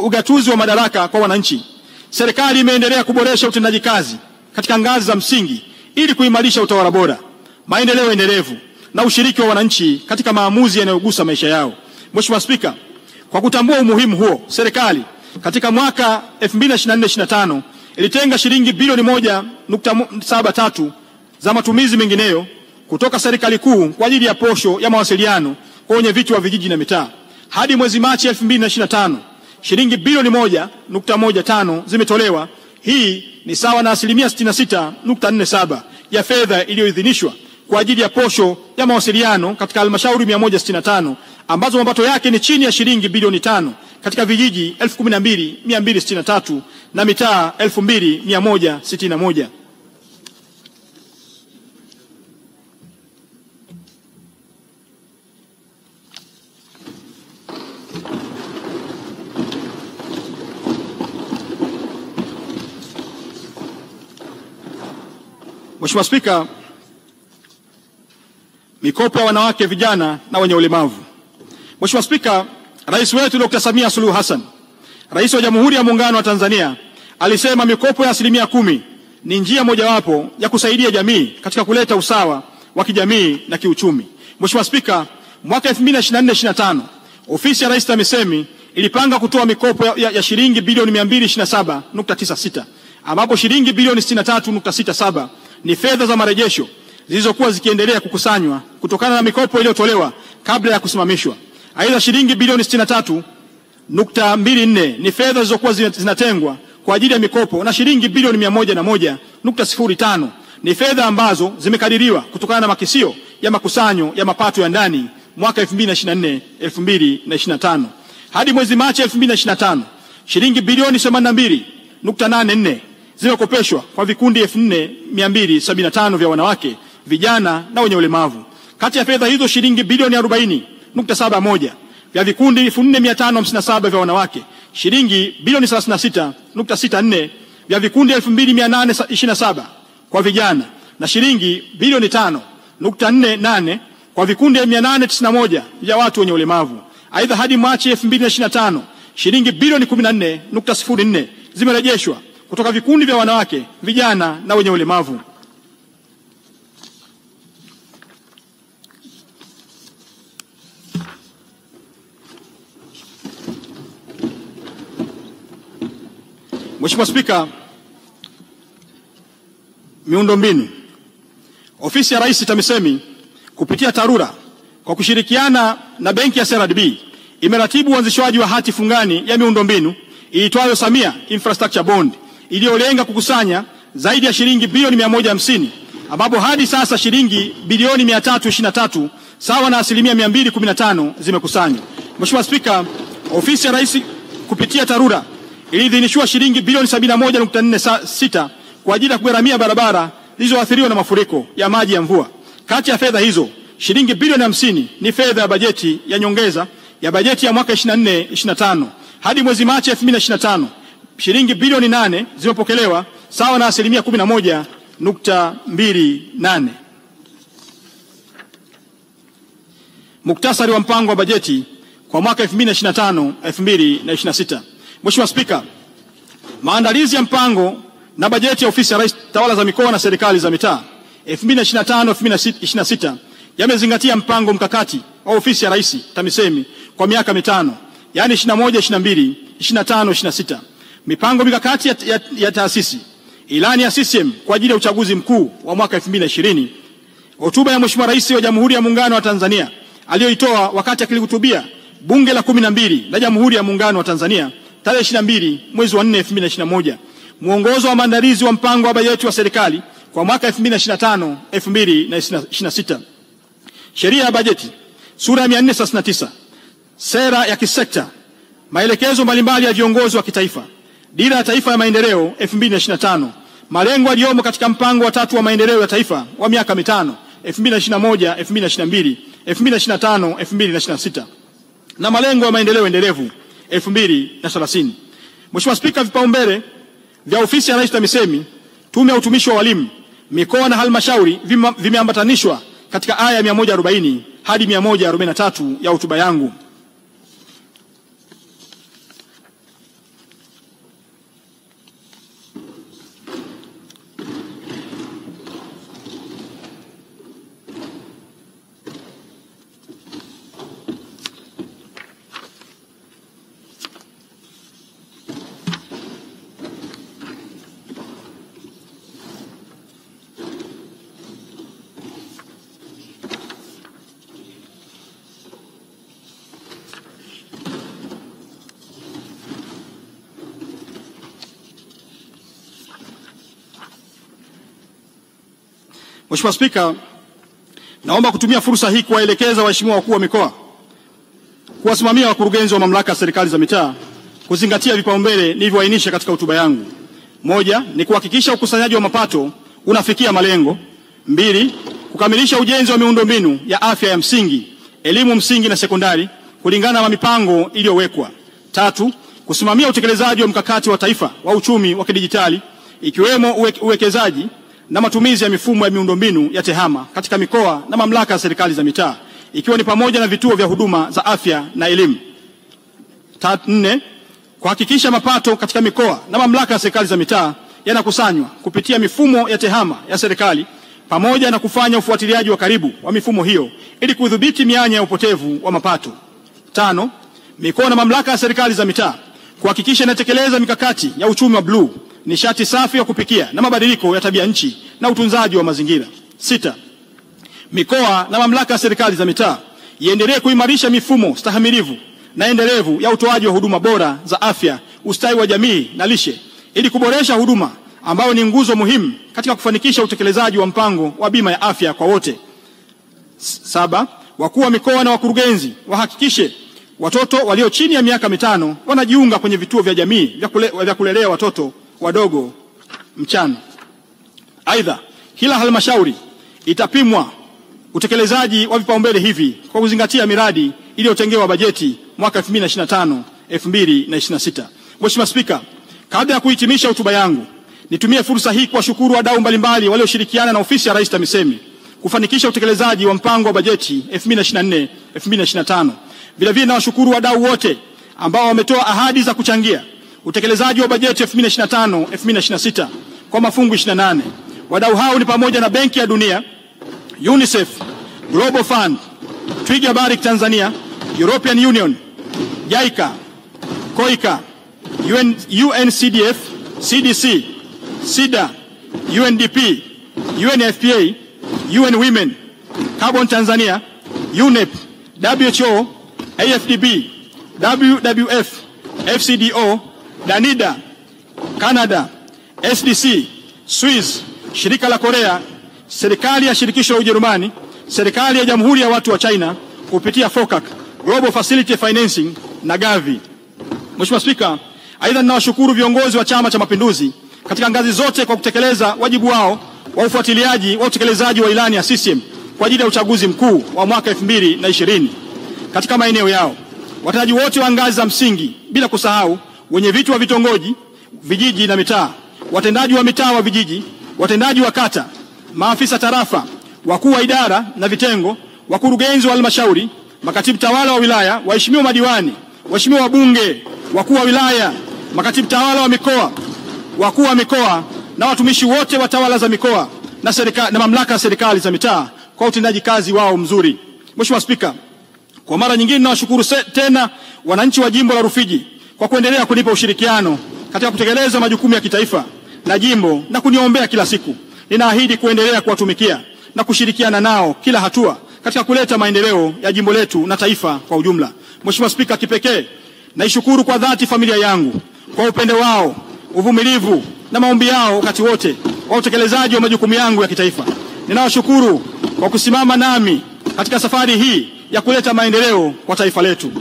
Speaker 1: ugatuzi wa madaraka kwa wananchi, serikali imeendelea kuboresha utendaji kazi katika ngazi za msingi ili kuimarisha utawala bora, maendeleo endelevu na ushiriki wa wananchi katika maamuzi yanayogusa maisha yao. Mheshimiwa Spika, kwa kutambua umuhimu huo, serikali katika mwaka 2024-2025 ilitenga shilingi bilioni 1.73 za matumizi mengineyo kutoka serikali kuu kwa ajili ya posho ya mawasiliano kwa wenyeviti wa vijiji na mitaa. Hadi mwezi Machi 2025 shilingi bilioni 1.15 zimetolewa. Hii ni sawa na asilimia 66.47 ya fedha iliyoidhinishwa kwa ajili ya posho ya mawasiliano katika halmashauri 165 ambazo mapato yake ni chini ya shilingi bilioni 5 katika vijiji 12,263 na mitaa 2,161. Mheshimiwa Spika, mikopo ya wanawake, vijana na wenye ulemavu. Mheshimiwa Spika, Rais wetu Dr. Samia Suluhu Hassan, Rais wa Jamhuri ya Muungano wa Tanzania, alisema mikopo ya 10% ni njia mojawapo ya kusaidia jamii katika kuleta usawa wa kijamii na kiuchumi. Mheshimiwa Spika, mwaka 2024-2025 ofisi ya Rais TAMISEMI ilipanga kutoa mikopo ya shilingi bilioni 227.96 ambapo shilingi bilioni 63.67 ni fedha za marejesho zilizokuwa zikiendelea kukusanywa kutokana na mikopo iliyotolewa kabla ya kusimamishwa. Aidha, shilingi bilioni 63.24 ni fedha zilizokuwa zinatengwa kwa ajili ya mikopo na shilingi bilioni 101.05 ni fedha ambazo zimekadiriwa kutokana na makisio ya makusanyo ya mapato ya ndani mwaka 2024-2025. Hadi mwezi Machi 2025 shilingi bilioni 82.84 zimekopeshwa kwa vikundi 4275 vya wanawake, vijana na wenye ulemavu. Kati ya fedha hizo shilingi bilioni 40.71 vya vikundi 4557 vya wanawake, shilingi bilioni 36.64 vya vikundi 2827 kwa vijana na shilingi bilioni 5.48 kwa vikundi 891 vya watu wenye ulemavu. Aidha, hadi Machi 2025 shilingi bilioni 14.04 zimerejeshwa kutoka vikundi vya wanawake, vijana na wenye ulemavu. Mheshimiwa Spika, miundombinu. Ofisi ya Rais TAMISEMI kupitia TARURA kwa kushirikiana na benki ya CRDB imeratibu uanzishwaji wa hati fungani ya miundombinu iitwayo Samia Infrastructure Bond iliyolenga kukusanya zaidi ya shilingi bilioni 150, ambapo hadi sasa shilingi bilioni 323 sawa na 215% zimekusanywa. Mheshimiwa Spika, ofisi ya Rais kupitia TARURA iliidhinishwa shilingi bilioni 71.46 kwa ajili ya kugharamia barabara zilizoathiriwa na mafuriko ya maji ya mvua. Kati ya fedha hizo, shilingi bilioni 50 ni fedha ya bajeti ya nyongeza ya bajeti ya mwaka 24-25. Hadi mwezi Machi 2025, shilingi bilioni 8 zimepokelewa sawa na 11.28. Muktasari wa mpango wa bajeti kwa mwaka 2025-2026. Mheshimiwa Spika, maandalizi ya mpango na bajeti ya Ofisi ya Rais, Tawala za Mikoa na Serikali za Mitaa 2025-2026 yamezingatia mpango mkakati wa Ofisi ya Rais TAMISEMI kwa miaka mitano, yani 21-22, 25-26, mipango mikakati ya taasisi, ilani ya CCM kwa ajili ya uchaguzi mkuu wa mwaka 2020, hotuba ya Mheshimiwa Rais wa Jamhuri ya Muungano wa Tanzania aliyoitoa wakati akilihutubia Bunge la 12 la Jamhuri ya Muungano wa Tanzania tarehe 22 mwezi wa 4 2021, mwongozo wa maandalizi wa mpango wa bajeti wa serikali kwa mwaka 2025-2026, sheria ya bajeti sura ya 439, sera ya kisekta, maelekezo mbalimbali ya viongozi wa kitaifa, dira ya taifa ya maendeleo 2025, malengo yaliyomo katika mpango wa tatu wa maendeleo ya taifa wa miaka mitano 2021-2022, 2025-2026 na malengo ya maendeleo endelevu 2030. Mheshimiwa Spika, vipaumbele vya Ofisi ya Rais TAMISEMI, Tume ya Utumishi wa Walimu, Mikoa na Halmashauri vimeambatanishwa katika aya ya 140 hadi 143 ya hotuba yangu. Mheshimiwa Spika, naomba kutumia fursa hii kuwaelekeza waheshimiwa wakuu wa mikoa, kuwasimamia wakurugenzi wa mamlaka ya serikali za mitaa kuzingatia vipaumbele nilivyoainisha katika hotuba yangu. Moja, ni kuhakikisha ukusanyaji wa mapato unafikia malengo. Mbili, kukamilisha ujenzi wa miundombinu ya afya ya msingi, elimu msingi na sekondari kulingana na mipango iliyowekwa. Tatu, kusimamia utekelezaji wa mkakati wa taifa wa uchumi wa kidijitali ikiwemo uwekezaji na matumizi ya mifumo ya miundombinu ya tehama katika mikoa na mamlaka ya serikali za mitaa ikiwa ni pamoja na vituo vya huduma za afya na elimu. Nne, kuhakikisha mapato katika mikoa na mamlaka ya serikali za mitaa yanakusanywa kupitia mifumo ya tehama ya serikali pamoja na kufanya ufuatiliaji wa karibu wa mifumo hiyo ili kudhibiti mianya ya upotevu wa mapato. Tano, mikoa na mamlaka ya serikali za mitaa kuhakikisha inatekeleza mikakati ya uchumi wa bluu, nishati safi ya kupikia na mabadiliko ya tabia nchi na utunzaji wa mazingira. Sita, mikoa na mamlaka ya serikali za mitaa iendelee kuimarisha mifumo stahimilivu na endelevu ya utoaji wa huduma bora za afya, ustawi wa jamii na lishe ili kuboresha huduma ambayo ni nguzo muhimu katika kufanikisha utekelezaji wa mpango wa bima ya afya kwa wote. Saba, wakuu wa mikoa na wakurugenzi wahakikishe watoto walio chini ya miaka mitano wanajiunga kwenye vituo vya jamii vya kulelea watoto wadogo mchana. Aidha, kila halmashauri itapimwa utekelezaji wa vipaumbele hivi kwa kuzingatia miradi iliyotengewa bajeti mwaka 2025-2026. Mheshimiwa Spika, kabla ya kuhitimisha hotuba yangu, nitumie fursa hii kuwashukuru wadau mbalimbali walioshirikiana na Ofisi ya Rais TAMISEMI kufanikisha utekelezaji wa mpango wa bajeti 2024-2025. Vile vile nawashukuru wadau wote ambao wametoa ahadi za kuchangia utekelezaji wa bajeti 2025-2026 kwa mafungu 28. Wadau hao ni pamoja na Benki ya Dunia, UNICEF, Global Fund, Twiga Barrick Tanzania, European Union, JICA, COICA, UNCDF, CDC, SIDA, UNDP, UNFPA, UN Women, Carbon Tanzania, UNEP, WHO, AFDB, WWF, FCDO, Danida, Canada, SDC, Swiss, shirika la Korea, serikali ya shirikisho la Ujerumani, serikali ya Jamhuri ya Watu wa China kupitia FOCAC, Global Facility Financing na Gavi. Mheshimiwa Spika, aidha ninawashukuru viongozi wa Chama cha Mapinduzi katika ngazi zote kwa kutekeleza wajibu wao wa ufuatiliaji wa utekelezaji wa ilani ya CCM kwa ajili ya uchaguzi mkuu wa mwaka 2020 katika maeneo yao. Watendaji wote wa ngazi za msingi bila kusahau wenye viti wa vitongoji, vijiji na mitaa, watendaji wa mitaa wa vijiji, watendaji wa kata, maafisa tarafa, wakuu wa idara na vitengo, wakurugenzi wa halmashauri, makatibu tawala wa wilaya, waheshimiwa madiwani, waheshimiwa wabunge, wakuu wa wilaya, makatibu tawala wa mikoa, wakuu wa mikoa na watumishi wote wa tawala za mikoa na mamlaka ya serikali za mitaa kwa utendaji kazi wao mzuri. Mheshimiwa Spika, kwa mara nyingine nawashukuru tena wananchi wa jimbo la Rufiji kwa kuendelea kunipa ushirikiano katika kutekeleza majukumu ya kitaifa na jimbo na kuniombea kila siku. Ninaahidi kuendelea kuwatumikia na kushirikiana nao kila hatua katika kuleta maendeleo ya jimbo letu na taifa kwa ujumla. Mheshimiwa Spika, kipekee naishukuru kwa dhati familia yangu kwa upendo wao, uvumilivu na maombi yao wakati wote wa utekelezaji wa majukumu yangu ya kitaifa. Ninawashukuru kwa kusimama nami katika safari hii ya kuleta maendeleo kwa taifa letu.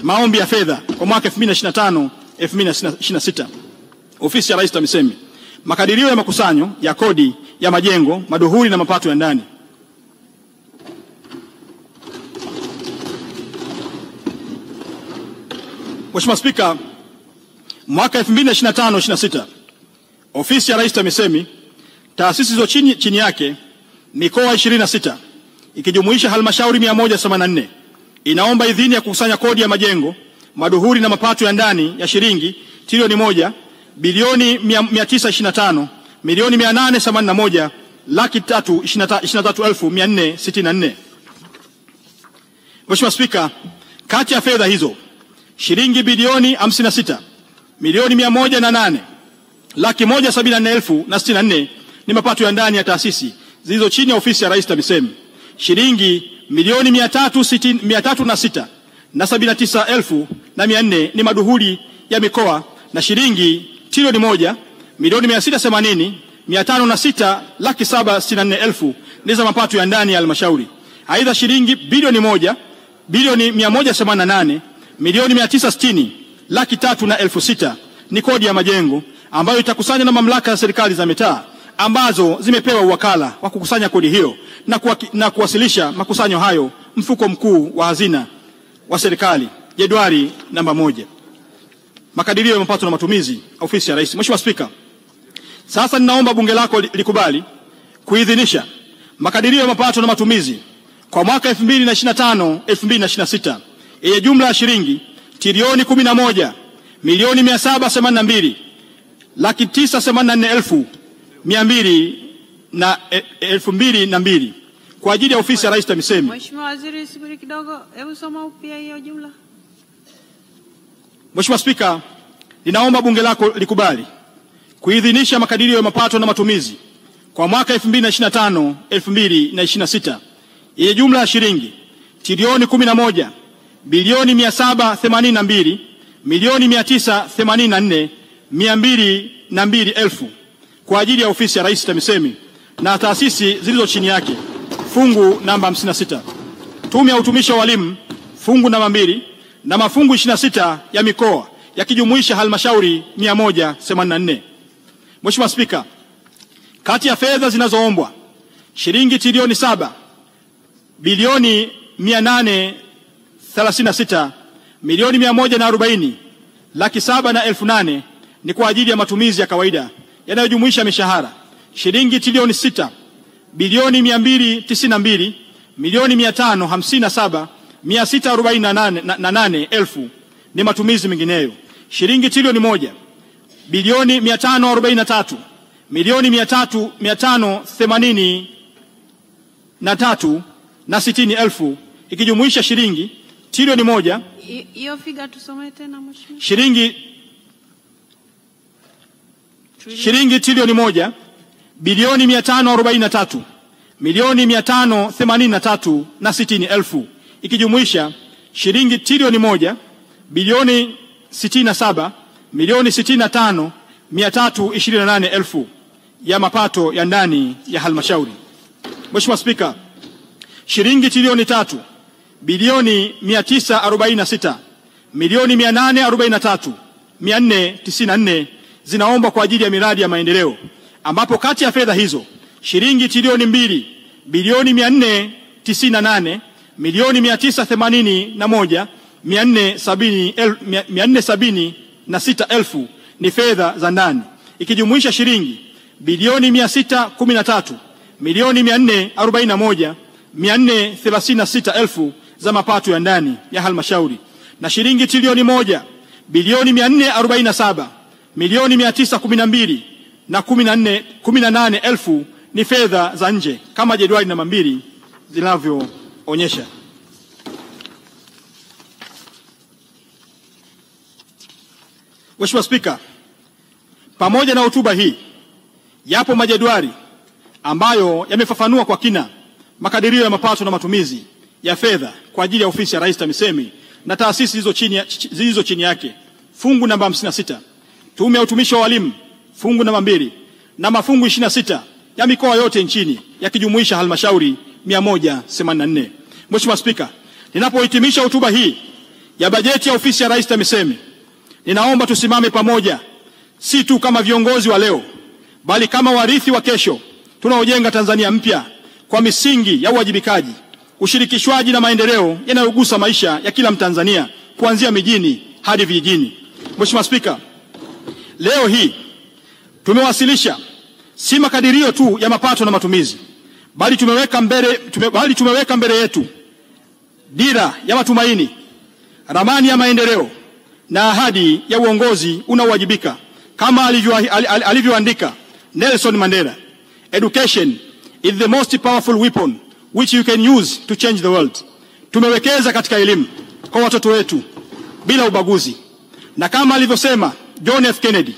Speaker 1: Maombi ya fedha kwa mwaka 2025-2026. Ofisi ya Rais TAMISEMI. Makadirio ya makusanyo ya kodi ya majengo, maduhuli na mapato ya ndani. Mheshimiwa Spika, mwaka 2025-26 Ofisi ya Rais TAMISEMI, taasisi zo chini yake, mikoa 26 ikijumuisha halmashauri 184 inaomba idhini ya kukusanya kodi ya majengo, maduhuli na mapato ya ndani ya shilingi trilioni 1 bilioni 925 milioni 881 laki 323,464. Mheshimiwa Spika, kati ya fedha hizo shilingi bilioni 56 milioni 108 laki 174,064 ni mapato ya ndani ya taasisi zilizo chini ya Ofisi ya Rais TAMISEMI. Shilingi milioni 306 na 79,400 ni maduhuli ya mikoa na shilingi trilioni 1 milioni 680 506 laki 764,000 ni za mapato ya ndani ya halmashauri. Aidha, shilingi bilioni 1 bilioni 188 milioni 960 laki 3,600 ni kodi ya majengo ambayo itakusanywa na mamlaka ya serikali za mitaa ambazo zimepewa uwakala wa kukusanya kodi hiyo na kuwasilisha makusanyo hayo mfuko mkuu wa hazina wa serikali, jedwali namba 1. Makadirio ya mapato na matumizi, Ofisi ya Rais. Mheshimiwa Spika, sasa ninaomba bunge lako likubali kuidhinisha makadirio ya mapato na matumizi kwa mwaka 2025-2026 yenye jumla ya shilingi trilioni 11 milioni 782 laki 984,202 kwa ajili ya Ofisi ya Rais TAMISEMI.
Speaker 2: Mheshimiwa Waziri, subiri kidogo, hebu soma upya hiyo jumla.
Speaker 1: Mheshimiwa Spika, ninaomba bunge lako likubali kuidhinisha makadirio ya mapato na matumizi kwa mwaka 2025-2026 yenye jumla ya shilingi trilioni 11 bilioni 782 milioni 984,202 kwa ajili ya Ofisi ya Rais TAMISEMI na taasisi zilizo chini yake. Fungu namba 56. Tume ya Utumishi wa Walimu, fungu namba 2 na mafungu 26 ya mikoa yakijumuisha halmashauri 184. Mheshimiwa Spika, kati ya fedha zinazoombwa shilingi trilioni 7 bilioni 836 milioni 140 laki 7,800 ni kwa ajili ya matumizi ya kawaida yanayojumuisha mishahara. Shilingi trilioni 6 bilioni 292 milioni 557,648 ni matumizi mengineyo. Shilingi trilioni 1 bilioni 543 milioni 583 na 60,000 ikijumuisha shilingi trilioni 1.
Speaker 2: Hiyo figa tusome tena Mheshimiwa.
Speaker 1: shilingi trilioni 1 bilioni 543 milioni 583 na 60,000 ikijumuisha shilingi trilioni 1 bilioni 67 milioni 65 328,000 ya mapato ya ndani ya halmashauri. Mheshimiwa Spika, shilingi trilioni 3 bilioni 946 milioni 843 494 zinaomba kwa ajili ya miradi ya maendeleo, ambapo kati ya fedha hizo shilingi trilioni 2 bilioni 498 milioni 981 476,000 ni fedha za ndani, ikijumuisha shilingi bilioni 613 milioni 441 436,000 za mapato ya ndani ya halmashauri na shilingi trilioni 1 bilioni 447 milioni 912 na 18,000 ni fedha za nje kama jedwali namba 2 zinavyoonyesha. Mheshimiwa Spika, pamoja na hotuba hii yapo majedwali ambayo yamefafanua kwa kina makadirio ya mapato na matumizi ya fedha kwa ajili ya ofisi ya Rais TAMISEMI na taasisi zilizo chini yake. Fungu namba 56, Tume ya Utumishi wa Walimu, fungu namba 2 na mafungu 26 ya mikoa yote nchini yakijumuisha halmashauri 184. Mheshimiwa Spika, ninapohitimisha hotuba hii ya bajeti ya ofisi ya Rais TAMISEMI, ninaomba tusimame pamoja, si tu kama viongozi wa leo, bali kama warithi wa kesho tunaojenga Tanzania mpya kwa misingi ya uwajibikaji, ushirikishwaji na maendeleo yanayogusa maisha ya kila Mtanzania kuanzia mijini hadi vijijini. Mheshimiwa Spika, leo hii tumewasilisha si makadirio tu ya mapato na matumizi, bali tumeweka mbele yetu dira ya matumaini, ramani ya maendeleo na ahadi ya uongozi unaowajibika kama alivyoandika Nelson Mandela. Education is the most powerful weapon which you can use to change the world. Tumewekeza katika elimu kwa watoto wetu bila ubaguzi, na kama alivyosema John F. Kennedy,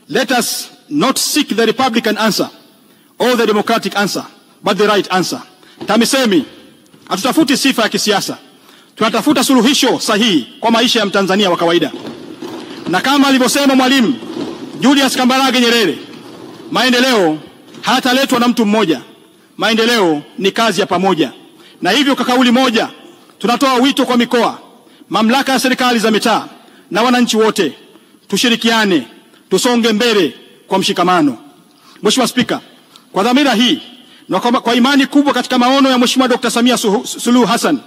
Speaker 1: let us not seek the Republican answer or the Democratic answer, but the right answer. TAMISEMI hatutafuti sifa ya kisiasa, tunatafuta suluhisho sahihi kwa maisha ya Mtanzania wa kawaida. Na kama alivyosema Mwalimu Julius Kambarage Nyerere, maendeleo hayataletwa na mtu mmoja, maendeleo ni kazi ya pamoja. Na hivyo kwa kauli moja tunatoa wito kwa mikoa, mamlaka ya serikali za mitaa na wananchi wote, tushirikiane, tusonge mbele kwa mshikamano. Mheshimiwa Spika, kwa dhamira hii na kwa imani kubwa katika maono ya Mheshimiwa Dr. Samia Suluhu Hassan,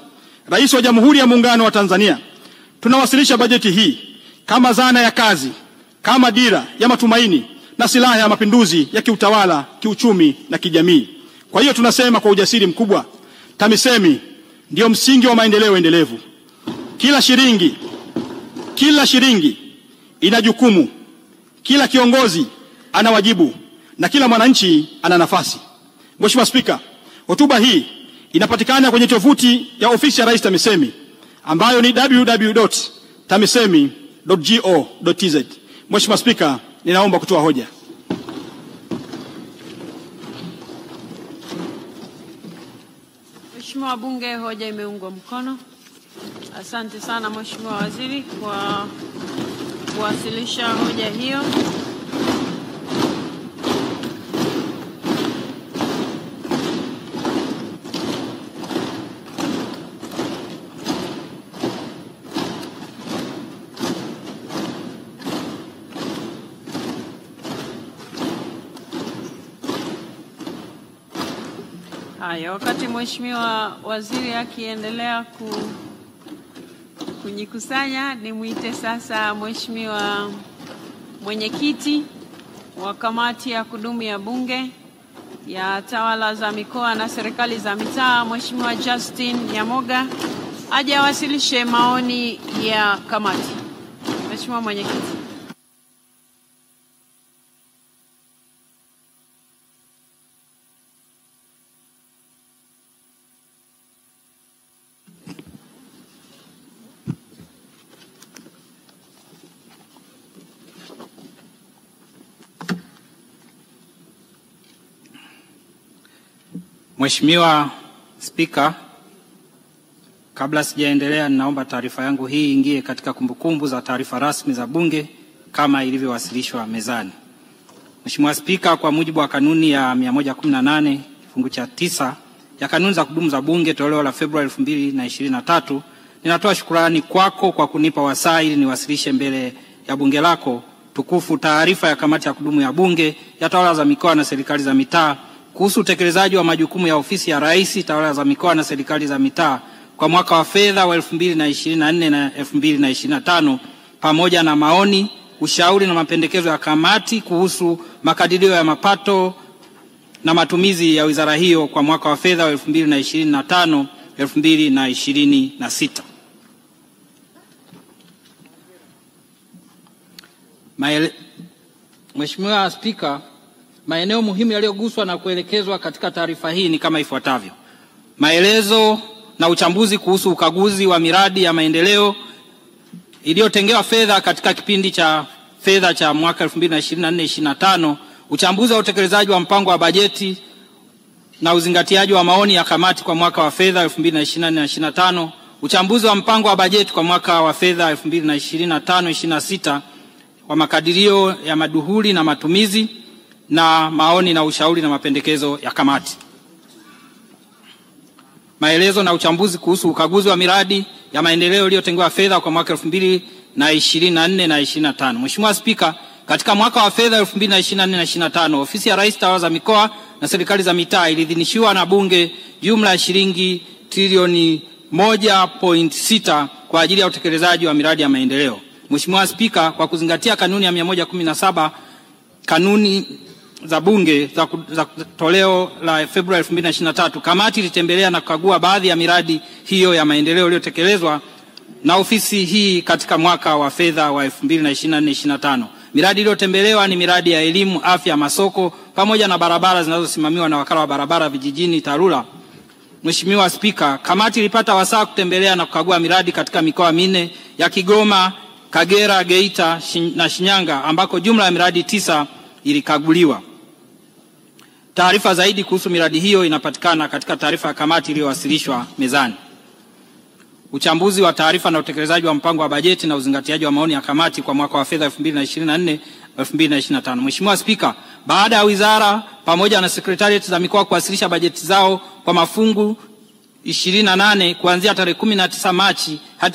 Speaker 1: Rais wa Jamhuri ya Muungano wa Tanzania, tunawasilisha bajeti hii kama zana ya kazi, kama dira ya matumaini na silaha ya mapinduzi ya kiutawala, kiuchumi na kijamii. Kwa hiyo tunasema kwa ujasiri mkubwa, TAMISEMI ndio msingi wa maendeleo endelevu. Kila shilingi ina jukumu, kila kiongozi ana wajibu na kila mwananchi ana nafasi. Mheshimiwa Spika, hotuba hii inapatikana kwenye tovuti ya ofisi ya Rais TAMISEMI ambayo ni www.tamisemi.go.tz. Mheshimiwa Spika, ninaomba kutoa hoja.
Speaker 2: Mheshimiwa Wabunge, hoja imeungwa mkono. Asante sana Mheshimiwa Waziri kwa kuwasilisha hoja hiyo. Haya, wakati Mheshimiwa Waziri akiendelea kujikusanya, nimwite sasa Mheshimiwa Mwenyekiti wa Kamati ya Kudumu ya Bunge ya Tawala za Mikoa na Serikali za Mitaa, Mheshimiwa Justin Nyamoga, aje awasilishe maoni ya kamati. Mheshimiwa Mwenyekiti.
Speaker 3: Mheshimiwa Spika, kabla sijaendelea, ninaomba taarifa yangu hii ingie katika kumbukumbu za taarifa rasmi za Bunge kama ilivyowasilishwa mezani. Mheshimiwa Spika, kwa mujibu wa kanuni ya 118 kifungu cha 9 ya kanuni za kudumu za Bunge toleo la Februari 2023, ninatoa shukrani kwako kwa kunipa wasaa ili niwasilishe mbele ya Bunge lako tukufu taarifa ya kamati ya kudumu ya Bunge ya tawala za mikoa na serikali za mitaa kuhusu utekelezaji wa majukumu ya ofisi ya Rais, tawala za mikoa na serikali za mitaa kwa mwaka wa fedha wa 2024 na 2025, pamoja na maoni, ushauri na mapendekezo ya kamati kuhusu makadirio ya mapato na matumizi ya wizara hiyo kwa mwaka wa fedha wa 2025 2026. Mheshimiwa Spika, maeneo muhimu yaliyoguswa na kuelekezwa katika taarifa hii ni kama ifuatavyo: maelezo na uchambuzi kuhusu ukaguzi wa miradi ya maendeleo iliyotengewa fedha katika kipindi cha fedha cha mwaka 2024-2025, uchambuzi wa utekelezaji wa mpango wa bajeti na uzingatiaji wa maoni ya kamati kwa mwaka wa fedha 2024-2025, uchambuzi wa mpango wa bajeti kwa mwaka wa fedha 2025-2026 wa makadirio ya maduhuli na matumizi, na maoni na ushauri na mapendekezo ya kamati. Maelezo na uchambuzi kuhusu ukaguzi wa miradi ya maendeleo iliyotengewa fedha kwa mwaka 2024 na 2025. Mheshimiwa Spika, katika mwaka wa fedha 2024 na 2025, ofisi ya Rais, tawala za mikoa na serikali za mitaa iliidhinishiwa na Bunge jumla ya shilingi trilioni 1.6 kwa ajili ya utekelezaji wa miradi ya maendeleo. Mheshimiwa Spika, kwa kuzingatia kanuni ya 117 kanuni za Bunge za toleo la Februari 2023, kamati ilitembelea na kukagua baadhi ya miradi hiyo ya maendeleo iliyotekelezwa na ofisi hii katika mwaka wa fedha wa 2024-2025. Miradi iliyotembelewa ni miradi ya elimu, afya, masoko pamoja na barabara zinazosimamiwa na wakala wa barabara vijijini TARURA. Mheshimiwa Spika, kamati ilipata wasaa kutembelea na kukagua miradi katika mikoa minne ya Kigoma, Kagera, Geita na Shinyanga, ambako jumla ya miradi 9 ilikaguliwa. Taarifa zaidi kuhusu miradi hiyo inapatikana katika taarifa ya kamati iliyowasilishwa mezani. Uchambuzi wa taarifa na utekelezaji wa mpango wa bajeti na uzingatiaji wa maoni ya kamati kwa mwaka wa fedha 2024-2025. Mheshimiwa Spika, baada ya wizara pamoja na sekretarieti za mikoa kuwasilisha bajeti zao kwa mafungu 28 kuanzia tarehe 19 Machi hadi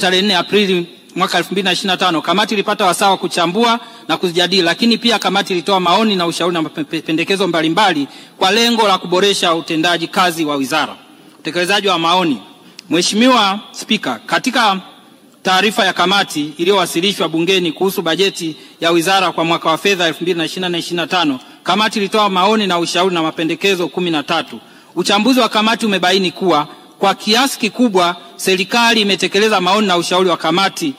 Speaker 3: tarehe 4 Aprili mwaka 2025, kamati ilipata wasaa wa kuchambua na kuzijadili, lakini pia kamati ilitoa maoni na ushauri na mapendekezo mbalimbali kwa lengo la kuboresha utendaji kazi wa wizara. Utekelezaji wa maoni. Mheshimiwa Spika, katika taarifa ya kamati iliyowasilishwa bungeni kuhusu bajeti ya wizara kwa mwaka wa fedha 2024-2025, kamati ilitoa maoni na ushauri na mapendekezo 13. Uchambuzi wa kamati umebaini kuwa kwa kiasi kikubwa serikali imetekeleza maoni na ushauri wa kamati.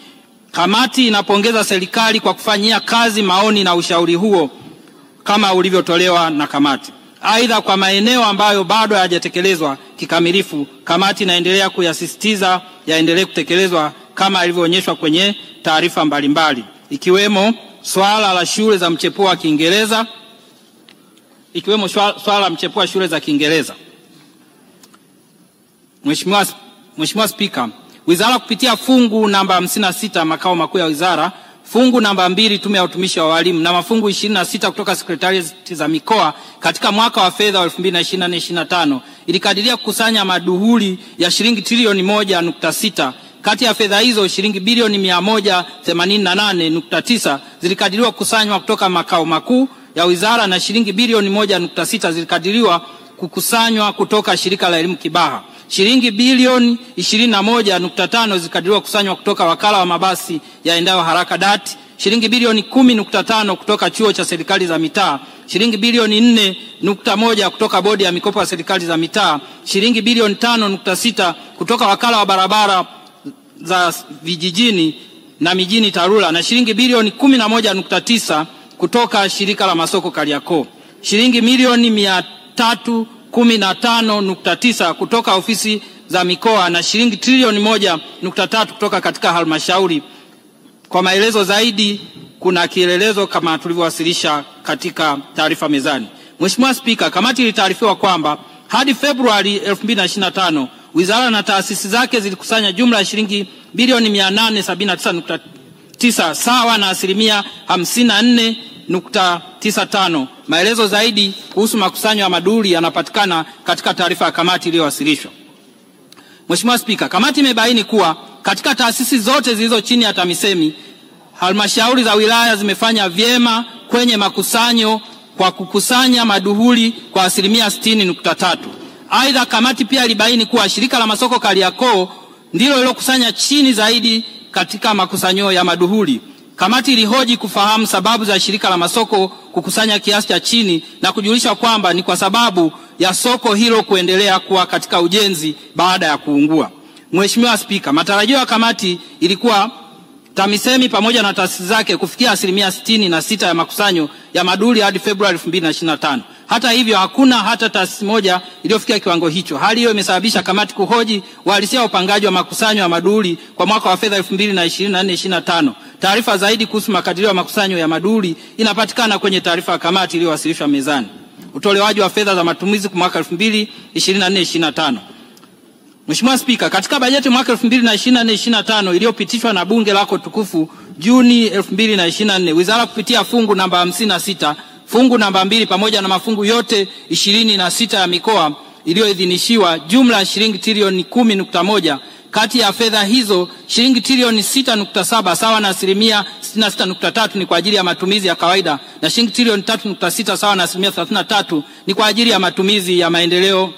Speaker 3: Kamati inapongeza serikali kwa kufanyia kazi maoni na ushauri huo kama ulivyotolewa na kamati. Aidha, kwa maeneo ambayo bado hayajatekelezwa kikamilifu, kamati inaendelea kuyasisitiza yaendelee kutekelezwa kama ilivyoonyeshwa kwenye taarifa mbalimbali, ikiwemo swala la shule za mchepuo wa Kiingereza, shule za Kiingereza. Mheshimiwa Spika, wizara kupitia fungu namba 56 makao makuu ya wizara, fungu namba 2 tume ya utumishi wa walimu na mafungu 26 kutoka sekretarieti za mikoa katika mwaka wa fedha wa 2024-2025 ilikadiria kukusanya maduhuli ya shilingi trilioni 1.6. Kati ya fedha hizo shilingi bilioni 188.9 zilikadiriwa kukusanywa kutoka makao makuu ya wizara na shilingi bilioni 1.6 zilikadiriwa kukusanywa kutoka shirika la elimu Kibaha. Shilingi bilioni 21.5 zikadiriwa kusanywa kutoka wakala wa mabasi yaendayo haraka DART, shilingi bilioni 10.5 kutoka chuo cha serikali za mitaa, shilingi bilioni 4.1 kutoka bodi ya mikopo ya serikali za mitaa, shilingi bilioni 5.6 kutoka wakala wa barabara za vijijini na mijini TARURA, na shilingi bilioni 11.9 kutoka shirika la masoko Kariakoo, shilingi milioni 315.9 kutoka ofisi za mikoa na shilingi trilioni 1.3 kutoka katika halmashauri. Kwa maelezo zaidi kuna kielelezo kama tulivyowasilisha katika taarifa mezani. Mheshimiwa Spika, kamati ilitaarifiwa kwamba hadi Februari 2025 wizara na taasisi zake zilikusanya jumla ya shilingi bilioni 879.9 sawa na asilimia 54.95. Maelezo zaidi kuhusu makusanyo ya maduhuli yanapatikana katika taarifa ya kamati iliyowasilishwa. Mheshimiwa Spika, kamati imebaini kuwa katika taasisi zote zilizo chini ya TAMISEMI, halmashauri za wilaya zimefanya vyema kwenye makusanyo kwa kukusanya maduhuli kwa asilimia 60.3. Aidha, kamati pia ilibaini kuwa shirika la masoko Kariakoo ndilo lilokusanya chini zaidi katika makusanyo ya maduhuli. Kamati ilihoji kufahamu sababu za shirika la masoko kukusanya kiasi cha chini na kujulisha kwamba ni kwa sababu ya soko hilo kuendelea kuwa katika ujenzi baada ya kuungua. Mheshimiwa Spika, matarajio ya kamati ilikuwa TAMISEMI pamoja na taasisi zake kufikia asilimia 66 ya makusanyo ya maduhuli hadi Februari 2025. Hata hivyo, hakuna hata taasisi moja iliyofikia kiwango hicho. Hali hiyo imesababisha kamati kuhoji uhalisia wa upangaji wa makusanyo ya maduhuli kwa mwaka wa fedha 2024/25. Taarifa zaidi kuhusu makadirio ya makusanyo ya maduhuli inapatikana kwenye taarifa ya kamati iliyowasilishwa mezani. Utolewaji wa fedha za matumizi kwa mwaka 2024/25. Mheshimiwa Spika, katika bajeti mwaka 2024/25 iliyopitishwa na bunge lako tukufu Juni 2024, wizara kupitia fungu namba 56, fungu namba 2 pamoja na mafungu yote 26 ya mikoa iliyoidhinishiwa jumla ya shilingi trilioni 10.1. Kati ya fedha hizo shilingi trilioni 6.7 sawa na asilimia 66.3 ni kwa ajili ya matumizi ya kawaida na shilingi trilioni 3.6 sawa na asilimia 33 ni kwa ajili ya matumizi ya maendeleo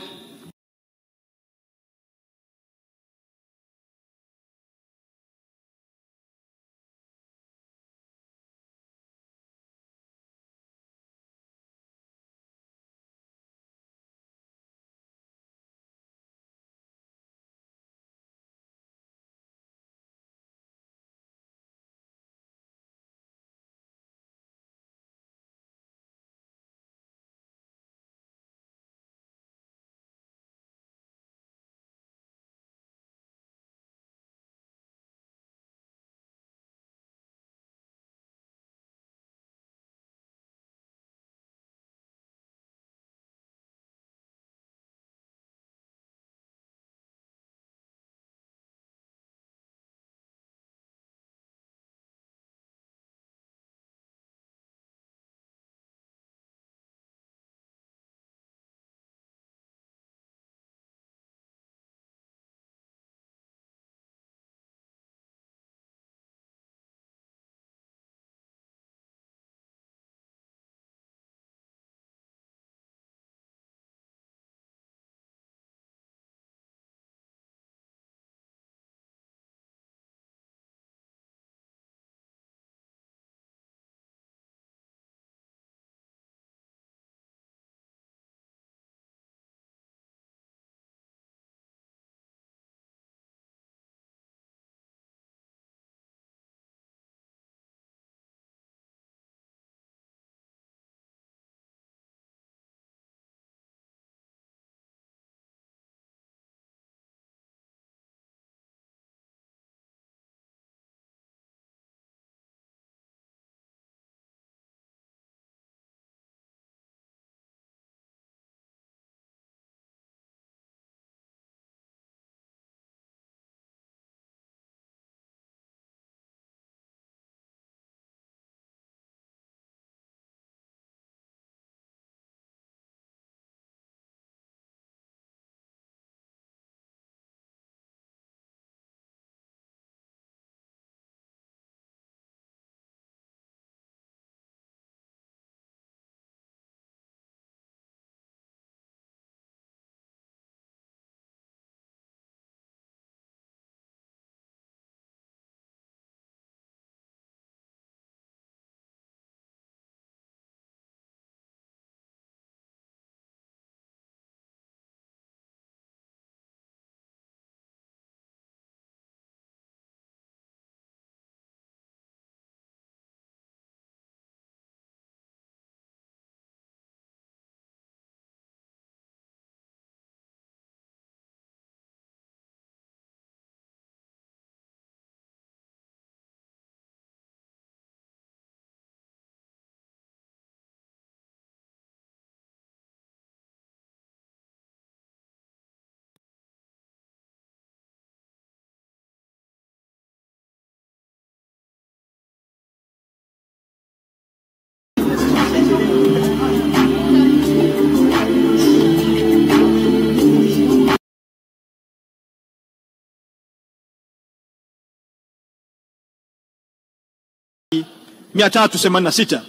Speaker 1: 386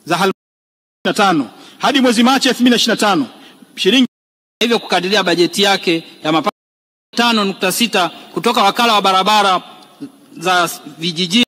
Speaker 1: za halmashauri hadi mwezi Machi 2025 shilingi
Speaker 3: hivyo kukadiria bajeti yake ya mapato 5.6 kutoka wakala wa barabara za vijijini